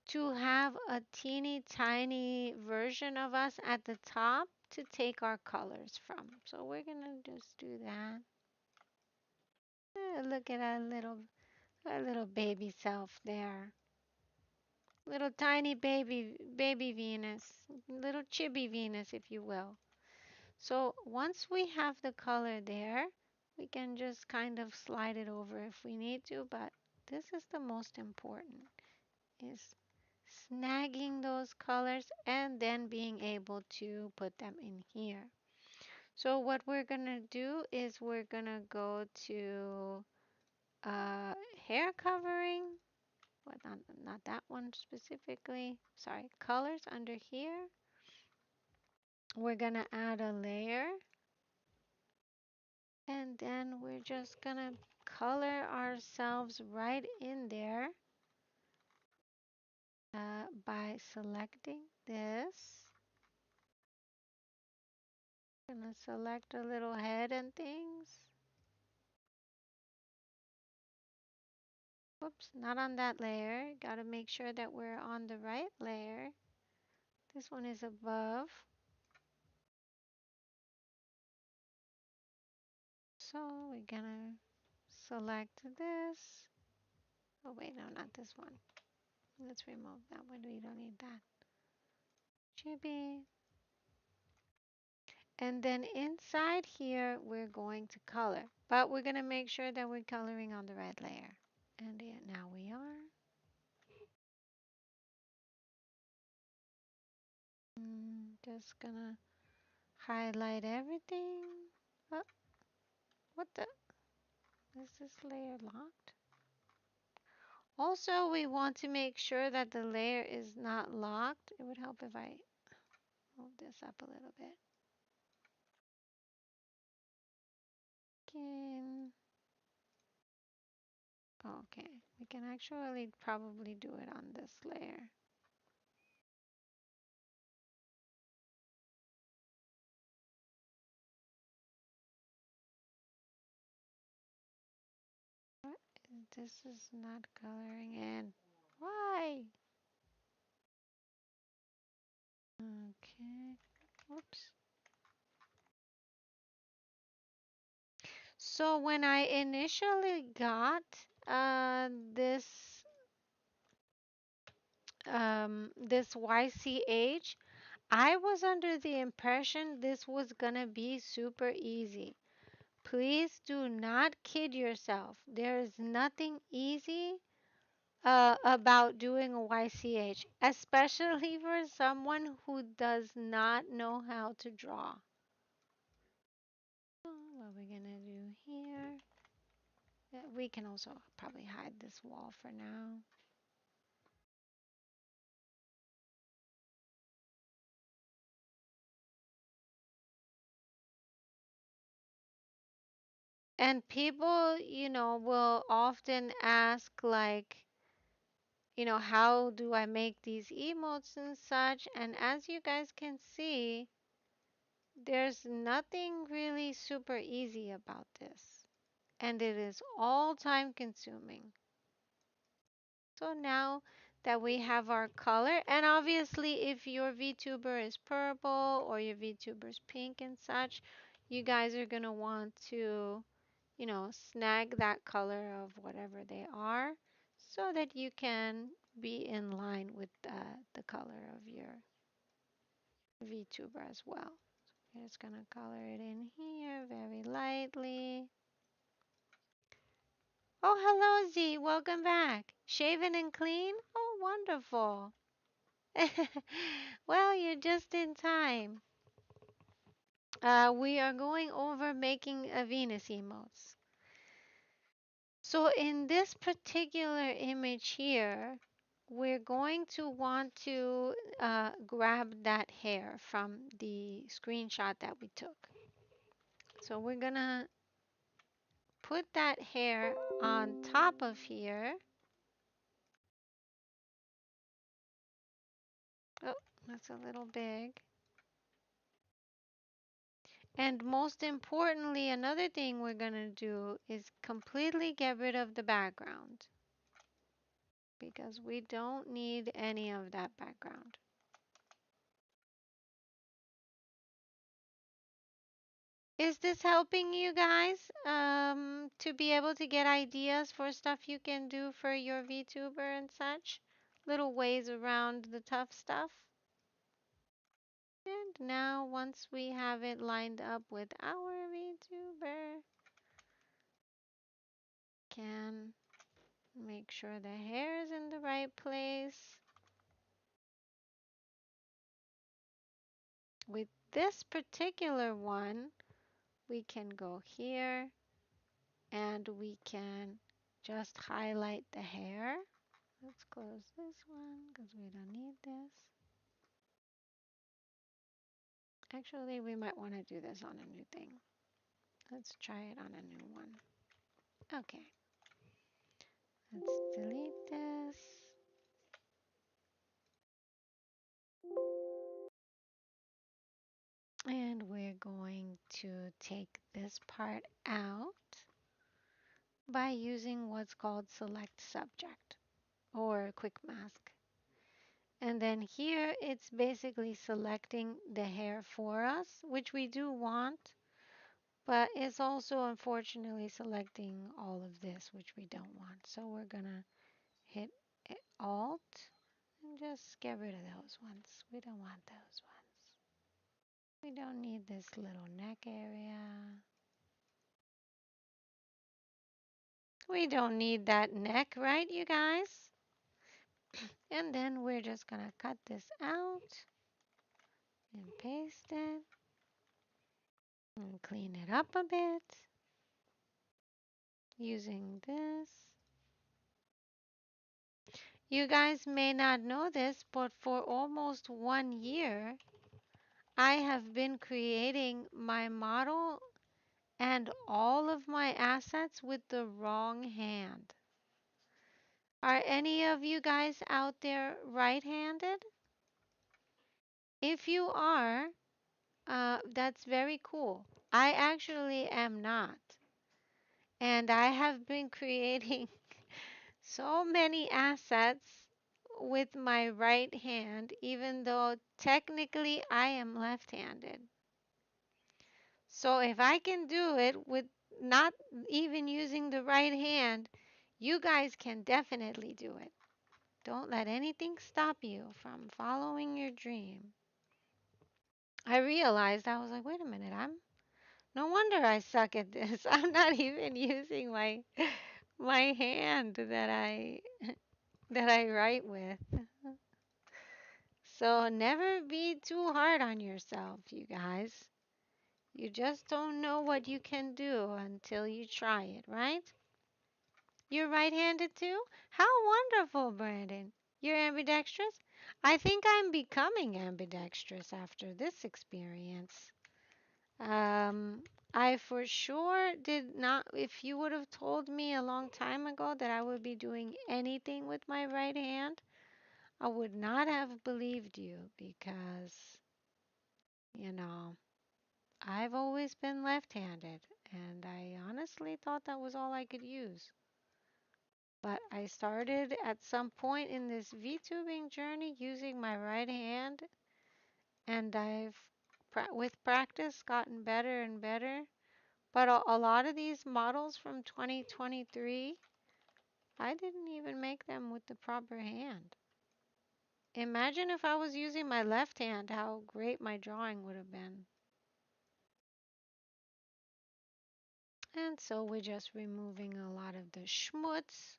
to have a teeny tiny version of us at the top to take our colors from. So we're gonna just do that. Look at our little baby self there. Little tiny baby Venus. Little chibi Venus, if you will. So once we have the color there, we can just kind of slide it over if we need to, but this is the most important, is snagging those colors and then being able to put them in here. So what we're gonna do is we're gonna go to hair covering, but not that one specifically, sorry, colors under here. We're gonna add a layer and then we're just gonna color ourselves right in there by selecting this. Gonna select a little head and things. Whoops, not on that layer. Gotta make sure that we're on the right layer. This one is above. So we're gonna select this. Oh wait, no, not this one. Let's remove that one. We don't need that. Chibi. And then inside here, we're going to color. But we're going to make sure that we're coloring on the right layer. And yeah, now we are. Just going to highlight everything. Oh, what the? Is this layer locked? Also, we want to make sure that the layer is not locked. It would help if I move this up a little bit. Skin. Okay, we can actually probably do it on this layer. What? This is not coloring in. Why? Okay. Whoops. So when I initially got this YCH, I was under the impression this was gonna be super easy. Please do not kid yourself. There is nothing easy about doing a YCH, especially for someone who does not know how to draw. What we're gonna do here, we can also probably hide this wall for now. And people, will often ask, like, how do I make these emotes and such? And as you guys can see, there's nothing really super easy about this. And it is all time consuming. So now that we have our color, and obviously if your VTuber is purple or your VTuber is pink and such, you guys are going to want to, snag that color of whatever they are so that you can be in line with the color of your VTuber as well. We're just going to color it in here very lightly. Oh, hello, Z. Welcome back. Shaven and clean? Oh, wonderful. Well, you're just in time. We are going over making a Venus emotes. So in this particular image here, we're going to want to grab that hair from the screenshot that we took. So we're gonna put that hair on top of here. Oh, that's a little big. And most importantly, another thing we're going to do is completely get rid of the background because we don't need any of that background. Is this helping you guys to be able to get ideas for stuff you can do for your VTuber and such? Little ways around the tough stuff? And now once we have it lined up with our VTuber, can make sure the hair is in the right place. With this particular one, we can go here and we can just highlight the hair. Let's close this one because we don't need this. Actually, we might want to do this on a new thing. Let's try it on a new one. Okay. Let's delete this. And we're going to take this part out by using what's called select subject or quick mask. And then here it's basically selecting the hair for us, which we do want, but it's also unfortunately selecting all of this, which we don't want. So we're gonna hit Alt and just get rid of those ones. We don't want those ones. We don't need this little neck area. We don't need that neck, right, you guys? And then we're just gonna cut this out and paste it and clean it up a bit using this. You guys may not know this, but for almost 1 year, I have been creating my model and all of my assets with the wrong hand. Are any of you guys out there right-handed? If you are, that's very cool. I actually am not. And I have been creating so many assets with my right hand, even though technically I am left-handed. So if I can do it with not even using the right hand, you guys can definitely do it. Don't let anything stop you from following your dream. I realized I was like, wait a minute, I'm no wonder I suck at this. I'm not even using my hand that I write with. So never be too hard on yourself, you guys. You just don't know what you can do until you try it, right? You're right-handed too? How wonderful, Brandon. You're ambidextrous? I think I'm becoming ambidextrous after this experience. Um, I for sure did not, if you would have told me a long time ago that I would be doing anything with my right hand, I would not have believed you because, you know, I've always been left-handed and I honestly thought that was all I could use. But I started at some point in this VTubing journey using my right hand, and I've, with practice, gotten better and better. But a lot of these models from 2023, I didn't even make them with the proper hand. Imagine if I was using my left hand, how great my drawing would have been. And so we're just removing a lot of the schmutz.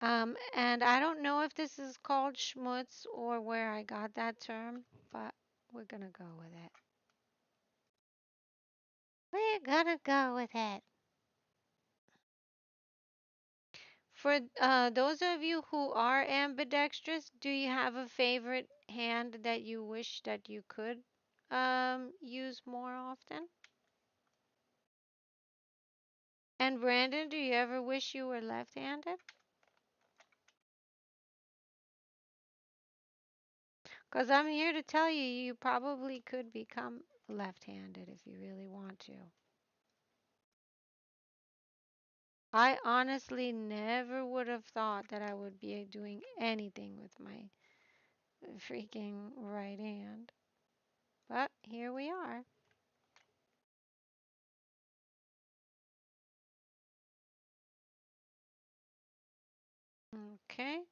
And I don't know if this is called schmutz or where I got that term, but we're gonna go with it. We're gonna go with it. For those of you who are ambidextrous, do you have a favorite hand that you wish that you could use more often? And Brandon, do you ever wish you were left-handed? Because I'm here to tell you, you probably could become left-handed if you really want to. I honestly never would have thought that I would be doing anything with my freaking right hand. But here we are. Okay.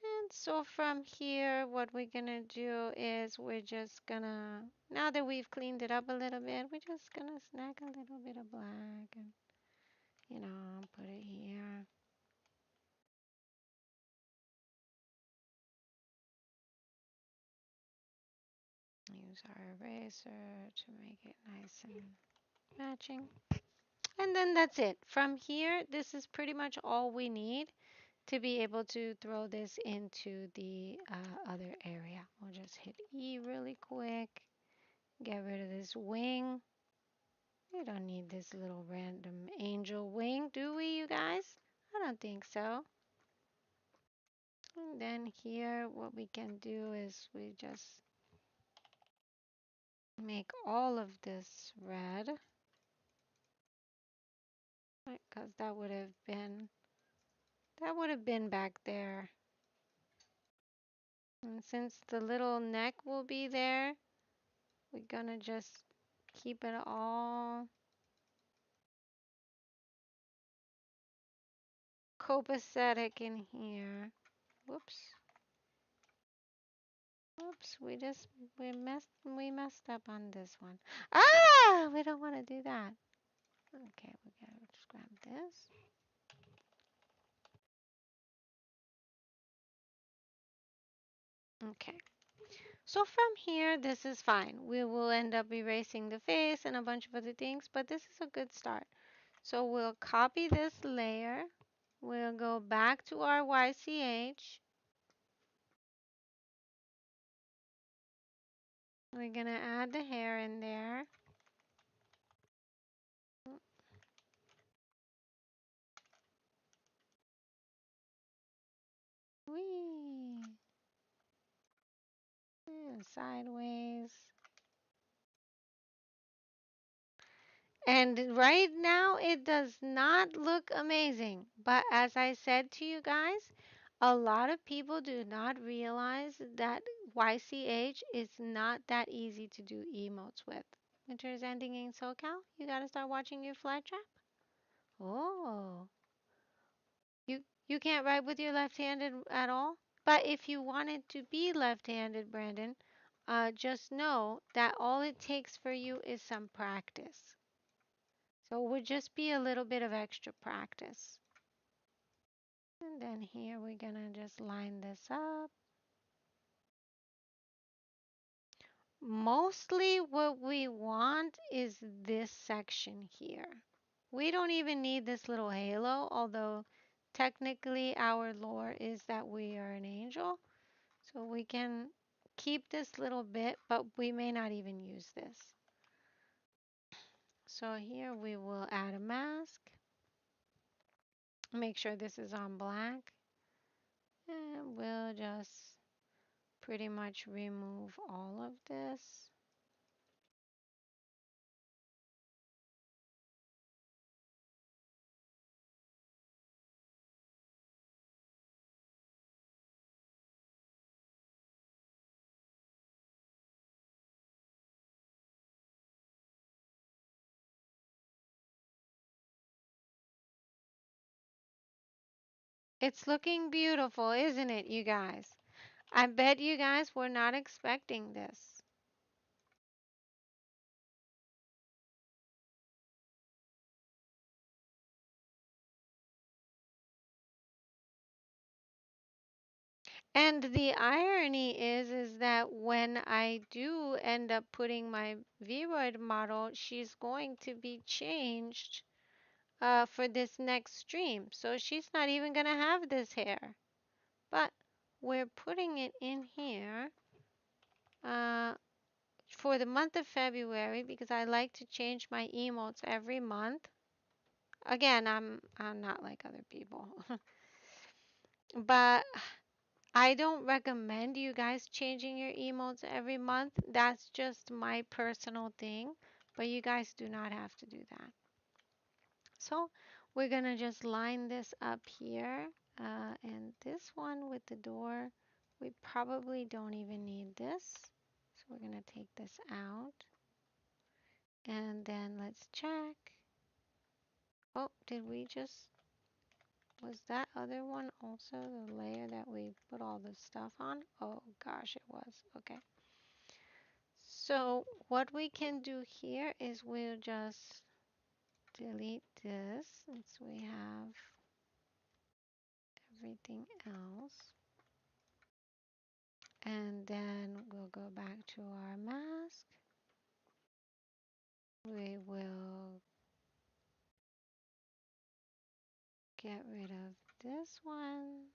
And so from here, what we're gonna do is we're just gonna, now that we've cleaned it up a little bit, we're just gonna snag a little bit of black and, put it here. Use our eraser to make it nice and matching. And then that's it. From here, this is pretty much all we need to be able to throw this into the other area. We'll just hit E really quick, get rid of this wing. We don't need this little random angel wing, do we, you guys? I don't think so. And then here, what we can do is we just make all of this red, right? Because that would have been back there. And since the little neck will be there, we're gonna just keep it all copacetic in here. Whoops. Whoops, we messed up on this one. Ah, we don't want to do that. Okay, we gotta just grab this. Okay. So from here, this is fine. We will end up erasing the face and a bunch of other things, but this is a good start. So we'll copy this layer. We'll go back to our YCH. We're gonna add the hair in there. Whee! And sideways. And right now, it does not look amazing. But as I said to you guys, a lot of people do not realize that YCH is not that easy to do emotes with. Winter is ending in SoCal. You gotta start watching your fly trap. Oh, you can't write with your left-handed at all. But if you wanted to be left-handed, Brandon, just know that all it takes for you is some practice. So it would just be a little bit of extra practice. And then here we're gonna just line this up. Mostly what we want is this section here. We don't even need this little halo, although technically our lore is that we are an angel. So we can keep this little bit, but we may not even use this. So here we will add a mask. Make sure this is on black. And we'll just pretty much remove all of this. It's looking beautiful, isn't it, you guys? I bet you guys were not expecting this. And the irony is that when I do end up putting my Vroid model, she's going to be changed for this next stream. So she's not even going to have this hair. But we're putting it in here uh, for the month of February because I like to change my emotes every month. Again, I'm not like other people. But I don't recommend you guys changing your emotes every month. That's just my personal thing. But you guys do not have to do that. So we're going to just line this up here. And this one with the door, we probably don't even need this. So we're going to take this out. And then let's check. Oh, did we just, was that other one also the layer that we put all the stuff on? Oh gosh, it was. Okay. So what we can do here is we'll just delete this since we have everything else. And then we'll go back to our mask. We will get rid of this one.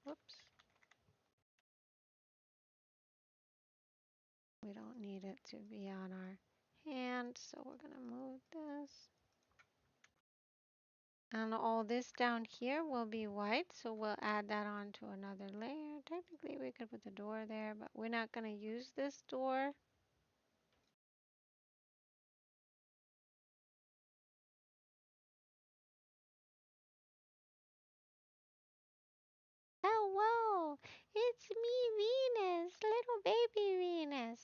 Whoops. We don't need it to be on our hand, so we're going to move this. And all this down here will be white, so we'll add that onto another layer. Technically, we could put the door there, but we're not going to use this door. Hello, it's me, Venus, little baby Venus.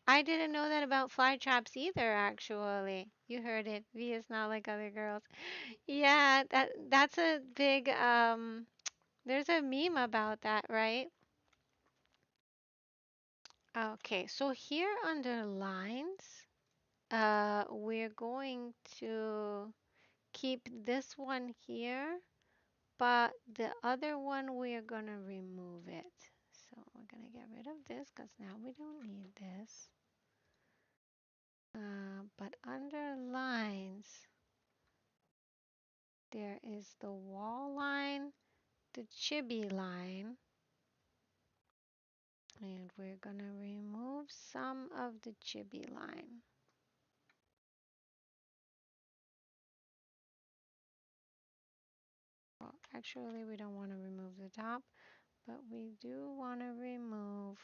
I didn't know that about fly traps either, actually. You heard it. V is not like other girls. Yeah, that's a big there's a meme about that, right? Okay, so here under lines, we're going to keep this one here, but the other one we're gonna remove it. So we're gonna get rid of this because now we don't need this. But under lines, there is the wall line, the chibi line, and we're gonna remove some of the chibi line. Well, actually, we don't want to remove the top, but we do want to remove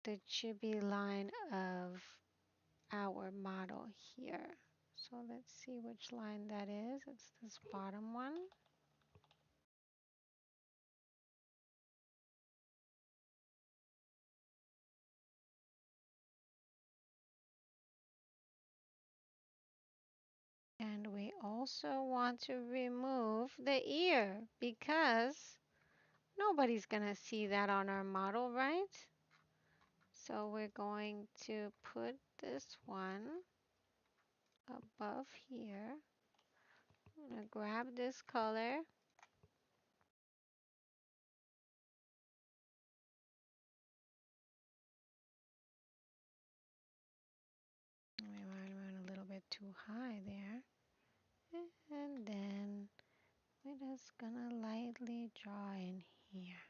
the chibi line of our model here. So let's see which line that is. It's this bottom one. also want to remove the ear because nobody's gonna see that on our model, right? So we're going to put this one above here. I'm gonna grab this color. We went a little bit too high there. And then we're just gonna lightly draw in here.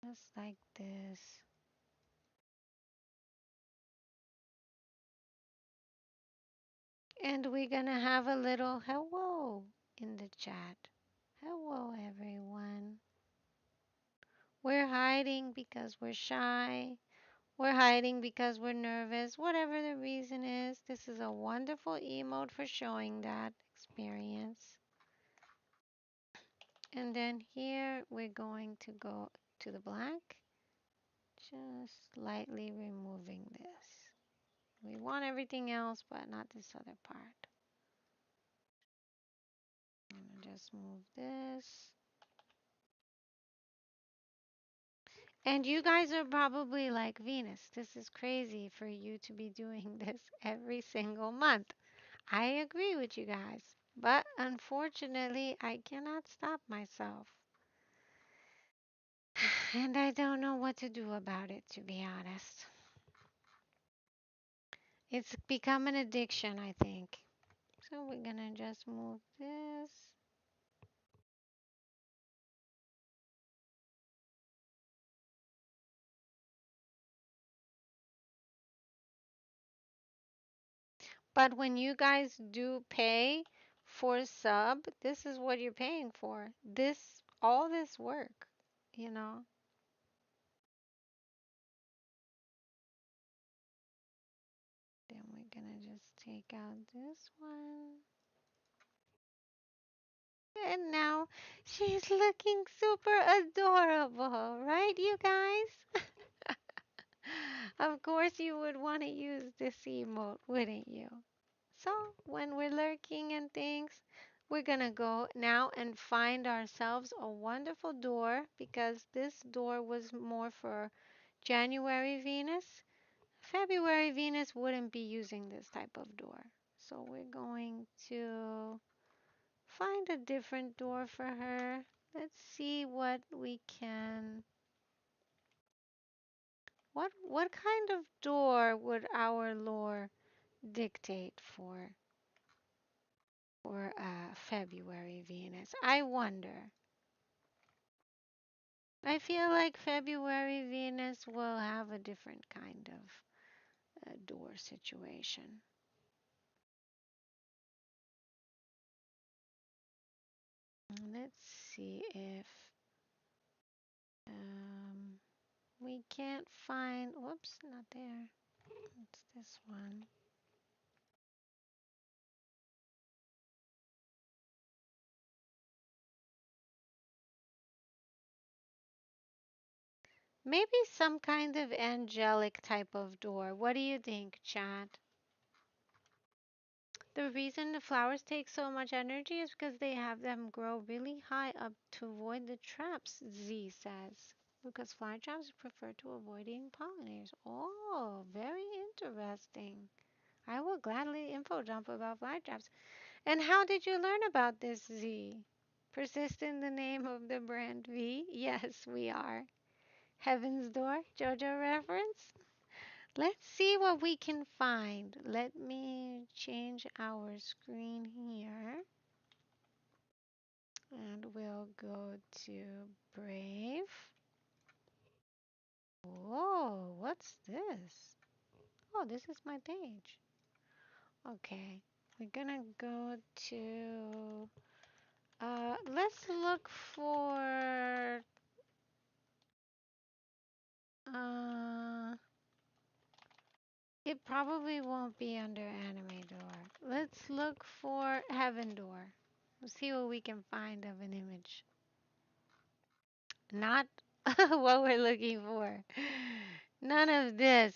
Just like this. And we're gonna have a little hello in the chat. Hello, everyone. We're hiding because we're shy. We're hiding because we're nervous. Whatever the reason is, this is a wonderful emote for showing that experience. And then here we're going to go to the black, just lightly removing this. We want everything else, but not this other part. I'm gonna just move this. And you guys are probably like, Venus, this is crazy for you to be doing this every single month. I agree with you guys, but unfortunately, I cannot stop myself. And I don't know what to do about it, to be honest. It's become an addiction, I think. So we're gonna just move this. But when you guys do pay for sub, this is what you're paying for. All this work, you know. Then we're gonna just take out this one. And now she's looking super adorable, right, you guys? Of course, you would want to use this emote, wouldn't you? So, when we're lurking and things, we're gonna go now and find ourselves a wonderful door because this door was more for January Venus. February Venus wouldn't be using this type of door. So, we're going to find a different door for her. Let's see what we can. What kind of door would our lore dictate for February Venus? I wonder. I feel like February Venus will have a different kind of door situation. Let's see if um, we can't find. Whoops, not there. It's this one. Maybe some kind of angelic type of door. What do you think, chat? The reason the flowers take so much energy is because they have them grow really high up to avoid the traps, Z says. Because fly traps prefer to avoid eating pollinators. Oh, very interesting. I will gladly info dump about fly traps. And how did you learn about this, Z? Persist in the name of the brand V? Yes, we are. Heaven's Door, JoJo reference? Let's see what we can find. Let me change our screen here. And we'll go to Brave. Whoa, what's this? Oh, this is my page. Okay, we're gonna go to, let's look for, uh, it probably won't be under Anime Door. Let's look for Heaven Door. Let's see what we can find of an image. Not what we're looking for. None of this.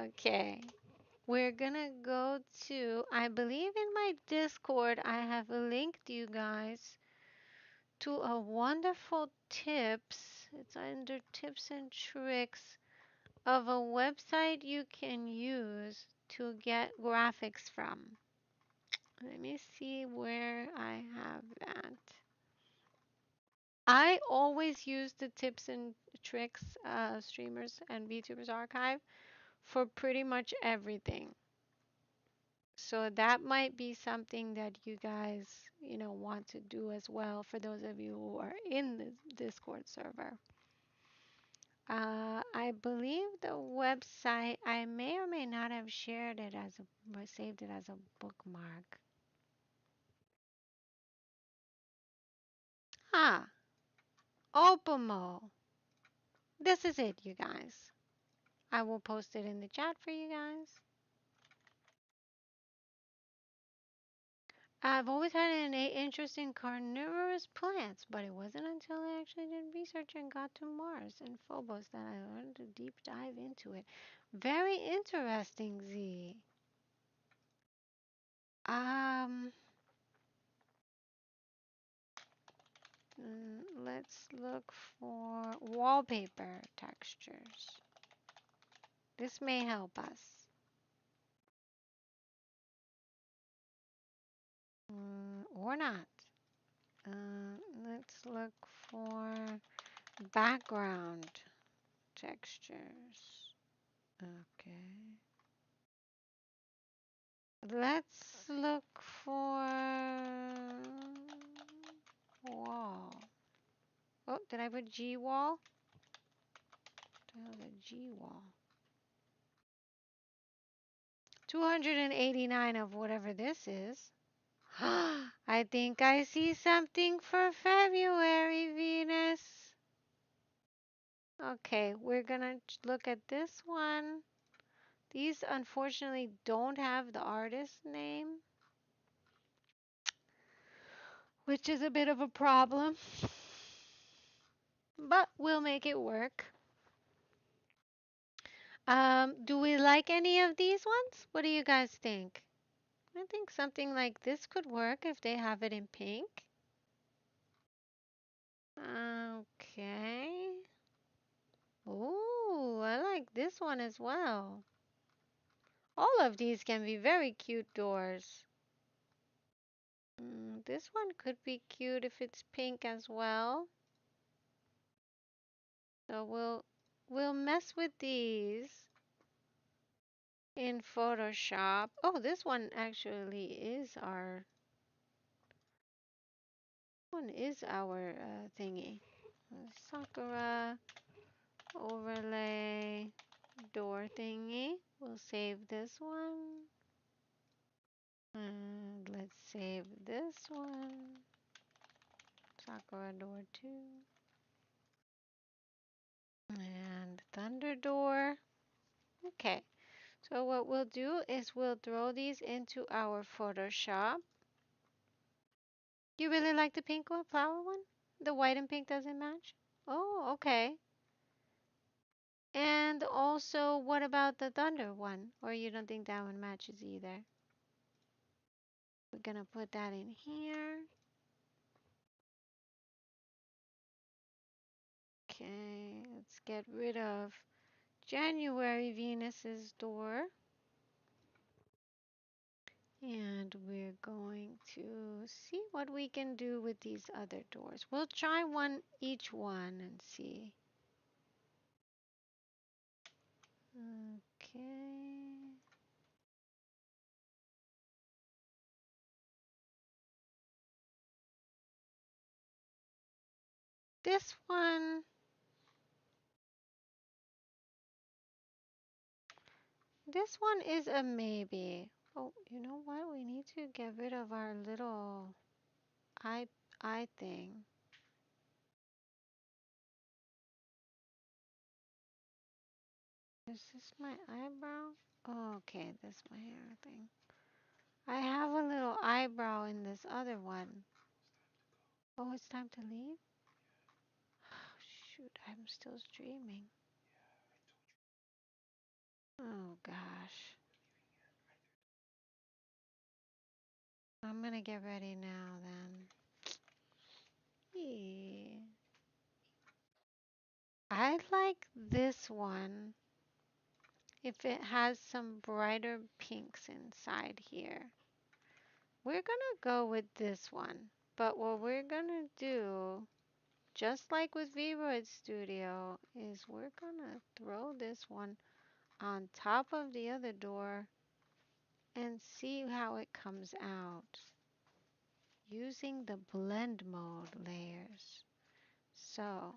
Okay. we're gonna go to, I believe in my Discord, I have linked you guys to a wonderful tips. It's under tips and tricks of a website you can use to get graphics from. Let me see where I have that. I always use the tips and tricks streamers and VTubers archive for pretty much everything. So that might be something that you guys, want to do as well for those of you who are in the Discord server. I believe the website, I may or may not have shared it as or saved it as a bookmark. Ah, Opimo. This is it, you guys. I will post it in the chat for you guys. I've always had an innate interest in carnivorous plants, but it wasn't until I actually did research and got to Mars and Phobos that I learned to deep dive into it. Very interesting, Z. Um, let's look for wallpaper textures. This may help us. Or not. Let's look for background textures. Okay. Let's look for wall. Oh, did I put G wall? What the hell is a G wall? 289 of whatever this is. I think I see something for February, Venus. Okay, we're gonna look at this one. These unfortunately don't have the artist name, which is a bit of a problem, but we'll make it work. Do we like any of these ones? What do you guys think? I think something like this could work if they have it in pink. Okay. Ooh, I like this one as well. All of these can be very cute doors. This one could be cute if it's pink as well. So we'll mess with these in Photoshop. Oh, this one actually is our thingy. Sakura overlay door thingy. We'll save this one. And let's save this one. Sakura door 2. And thunder door. Okay. So what we'll do is we'll throw these into our Photoshop. You really like the pink one, flower one? The white and pink doesn't match? Oh, okay. And also, what about the thunder one? Or you don't think that one matches either? We're gonna put that in here. Okay, let's get rid of January Venus's door. And we're going to see what we can do with these other doors. We'll try each one and see. Okay. This one, is a maybe. Oh, you know what? We need to get rid of our little eye thing. Is this my eyebrow? Oh, okay, this is my hair thing. I have a little eyebrow in this other one. Oh, it's time to leave? Oh, shoot, I'm still streaming. Oh, gosh. gonna get ready now then. Yeah. I like this one if it has some brighter pinks inside here. We're gonna go with this one. But what we're gonna do, just like with Vroid Studio, is we're gonna throw this one on top of the other door and see how it comes out using the blend mode layers. So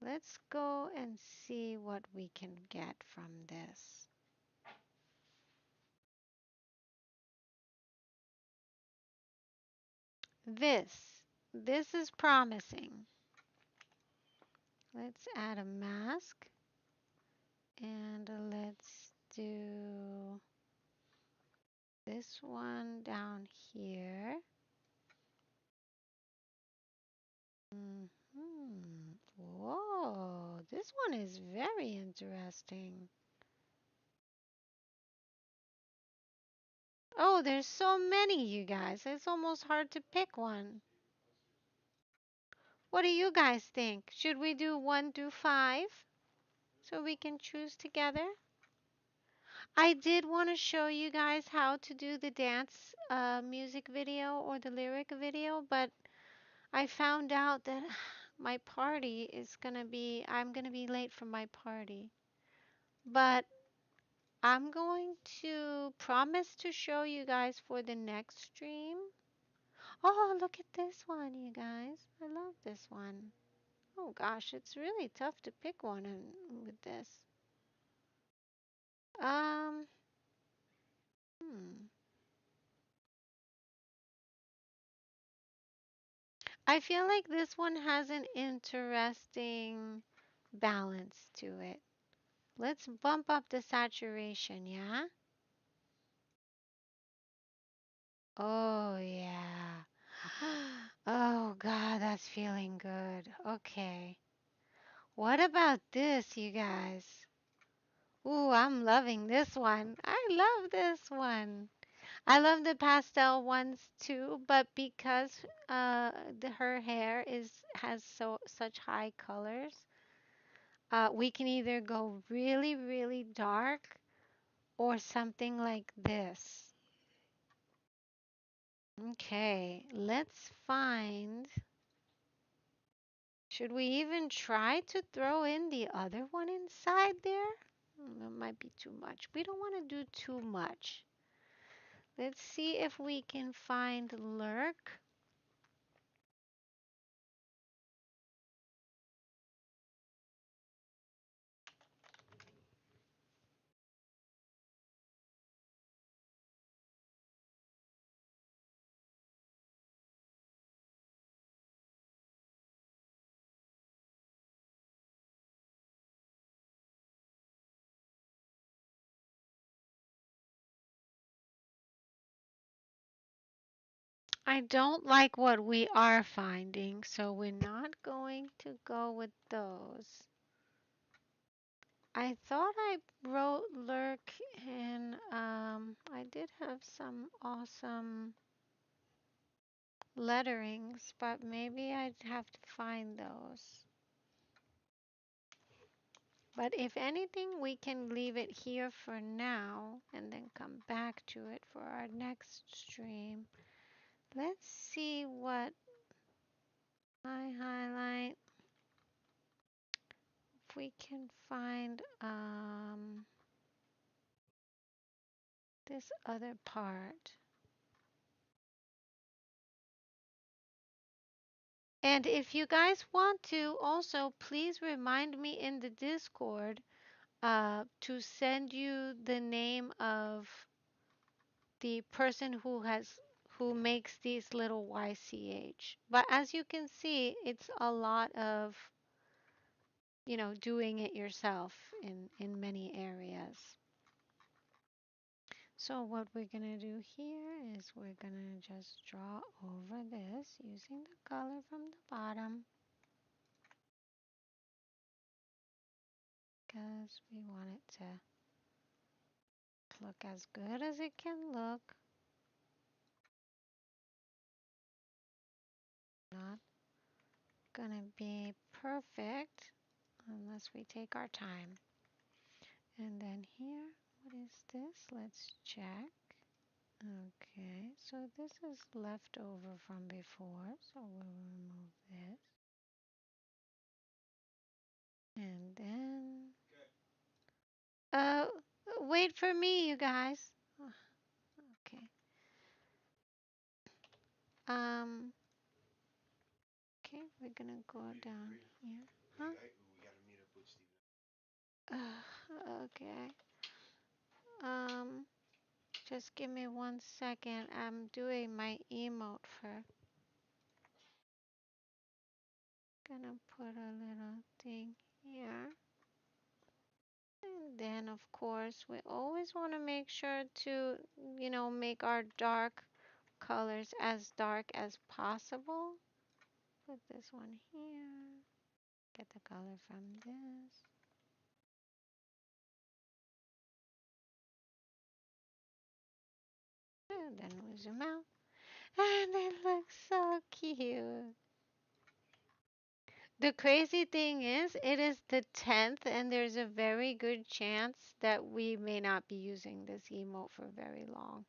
let's go and see what we can get from this. This, this is promising. Let's add a mask and let's do this one down here. Whoa, this one is very interesting. Oh, there's so many, you guys. It's almost hard to pick one. What do you guys think? Should we do 1 through 5 so we can choose together? I did want to show you guys how to do the dance music video or the lyric video, but I found out that my party is gonna be, I'm gonna be late for my party. But I'm going to promise to show you guys for the next stream. Oh, look at this one, you guys. I love this one. Oh gosh, it's really tough to pick one with this. Um, hmm. I feel like this one has an interesting balance to it. Let's bump up the saturation, yeah? Oh, yeah. Oh, God, that's feeling good. Okay. What about this, you guys? Ooh, I'm loving this one. I love this one. I love the pastel ones too, but because her hair has such high colors, we can either go really, really dark or something like this. Okay, let's find. Should we even try to throw in the other one inside there? That might be too much. We don't want to do too much. Let's see if we can find lurk. I don't like what we are finding, so we're not going to go with those. I thought I wrote lurk and I did have some awesome letterings, but maybe I'd have to find those. But if anything, we can leave it here for now and then come back to it for our next stream. Let's see what I highlight. If we can find this other part. And if you guys want to, also please remind me in the Discord to send you the name of the person who makes these little YCH. But as you can see, it's a lot of, doing it yourself in many areas. So what we're gonna do here is we're gonna just draw over this using the color from the bottom because we want it to look as good as it can look. not gonna be perfect unless we take our time. And then here, what is this? Let's check. Okay, so this is left over from before, so we'll remove this. And then, uh, wait for me, you guys. Oh, okay. Um, okay, we're gonna go down here. Huh? Okay. Um, just give me 1 second. I'm doing my emote first. Gonna put a little thing here. And then, of course, we always want to make sure to, make our dark colors as dark as possible. Put this one here. Get the color from this. And then we zoom out. And it looks so cute. The crazy thing is, it is the 10th, and there's a very good chance that we may not be using this emote for very long.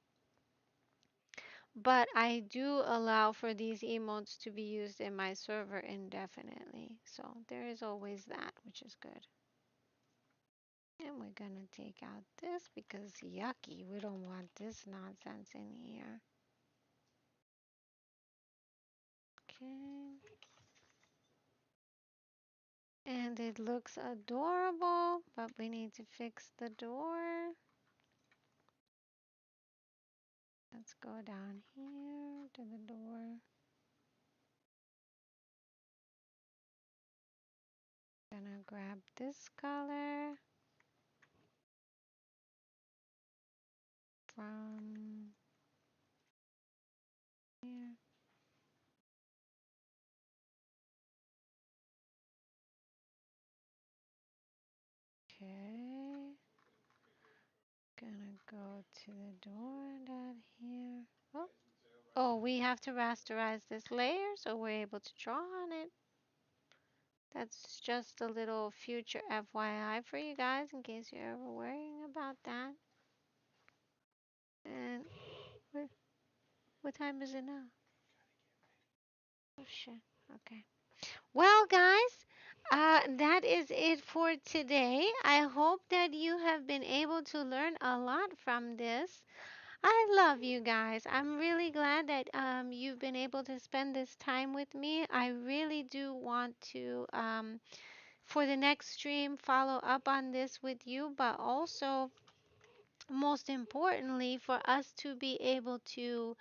But I do allow for these emotes to be used in my server indefinitely. So there is always that, which is good. And we're gonna take out this because yucky, we don't want this nonsense in here. Okay. And it looks adorable, but we need to fix the door. Let's go down here to the door. Gonna grab this color from here. Okay. Gonna go to the door down here. Oh, oh, we have to rasterize this layer so we're able to draw on it. That's just a little future FYI for you guys in case you're ever worrying about that. And what time is it now? Oh shit. Okay. Well, guys, that is it for today. I hope that you have been able to learn a lot from this. I love you guys. I'm really glad that you've been able to spend this time with me. I really do want to, for the next stream, follow up on this with you, but also, most importantly, for us to be able to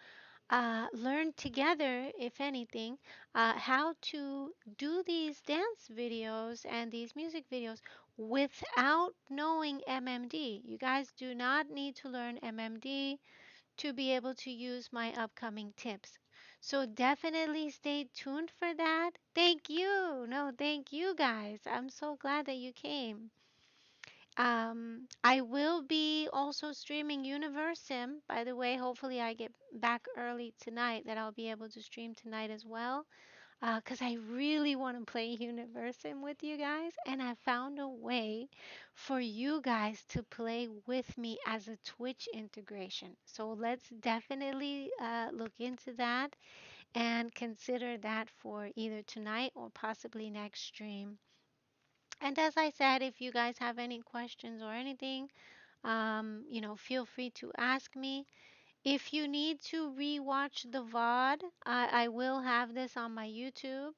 learn together, if anything, how to do these dance videos and these music videos without knowing MMD. You guys do not need to learn MMD to be able to use my upcoming tips. So definitely stay tuned for that. Thank you. No, thank you guys. I'm so glad that you came. I will be also streaming Universim. By the way, hopefully I get back early tonight that I'll be able to stream tonight as well. Because I really want to play Universim with you guys, and I found a way for you guys to play with me as a Twitch integration. So let's definitely look into that and consider that for either tonight or possibly next stream. And as I said, if you guys have any questions or anything, feel free to ask me. If you need to rewatch the VOD, I will have this on my YouTube.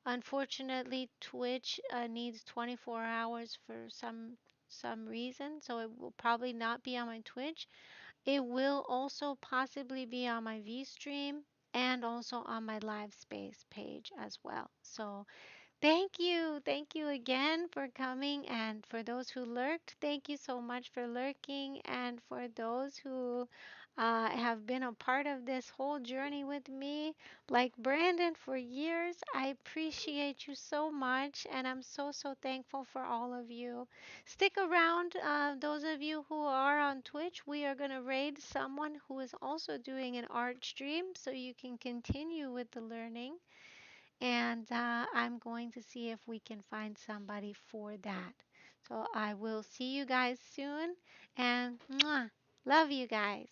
Unfortunately, Twitch needs 24 hours for some reason, so it will probably not be on my Twitch. It will also possibly be on my VStream and also on my Live Space page as well. So thank you. Thank you again for coming. And for those who lurked, thank you so much for lurking. And for those who have been a part of this whole journey with me, like Brandon for years, I appreciate you so much. And I'm so, so thankful for all of you. Stick around, those of you who are on Twitch. We are going to raid someone who is also doing an art stream so you can continue with the learning. And I'm going to see if we can find somebody for that. So I will see you guys soon, and mwah, love you guys.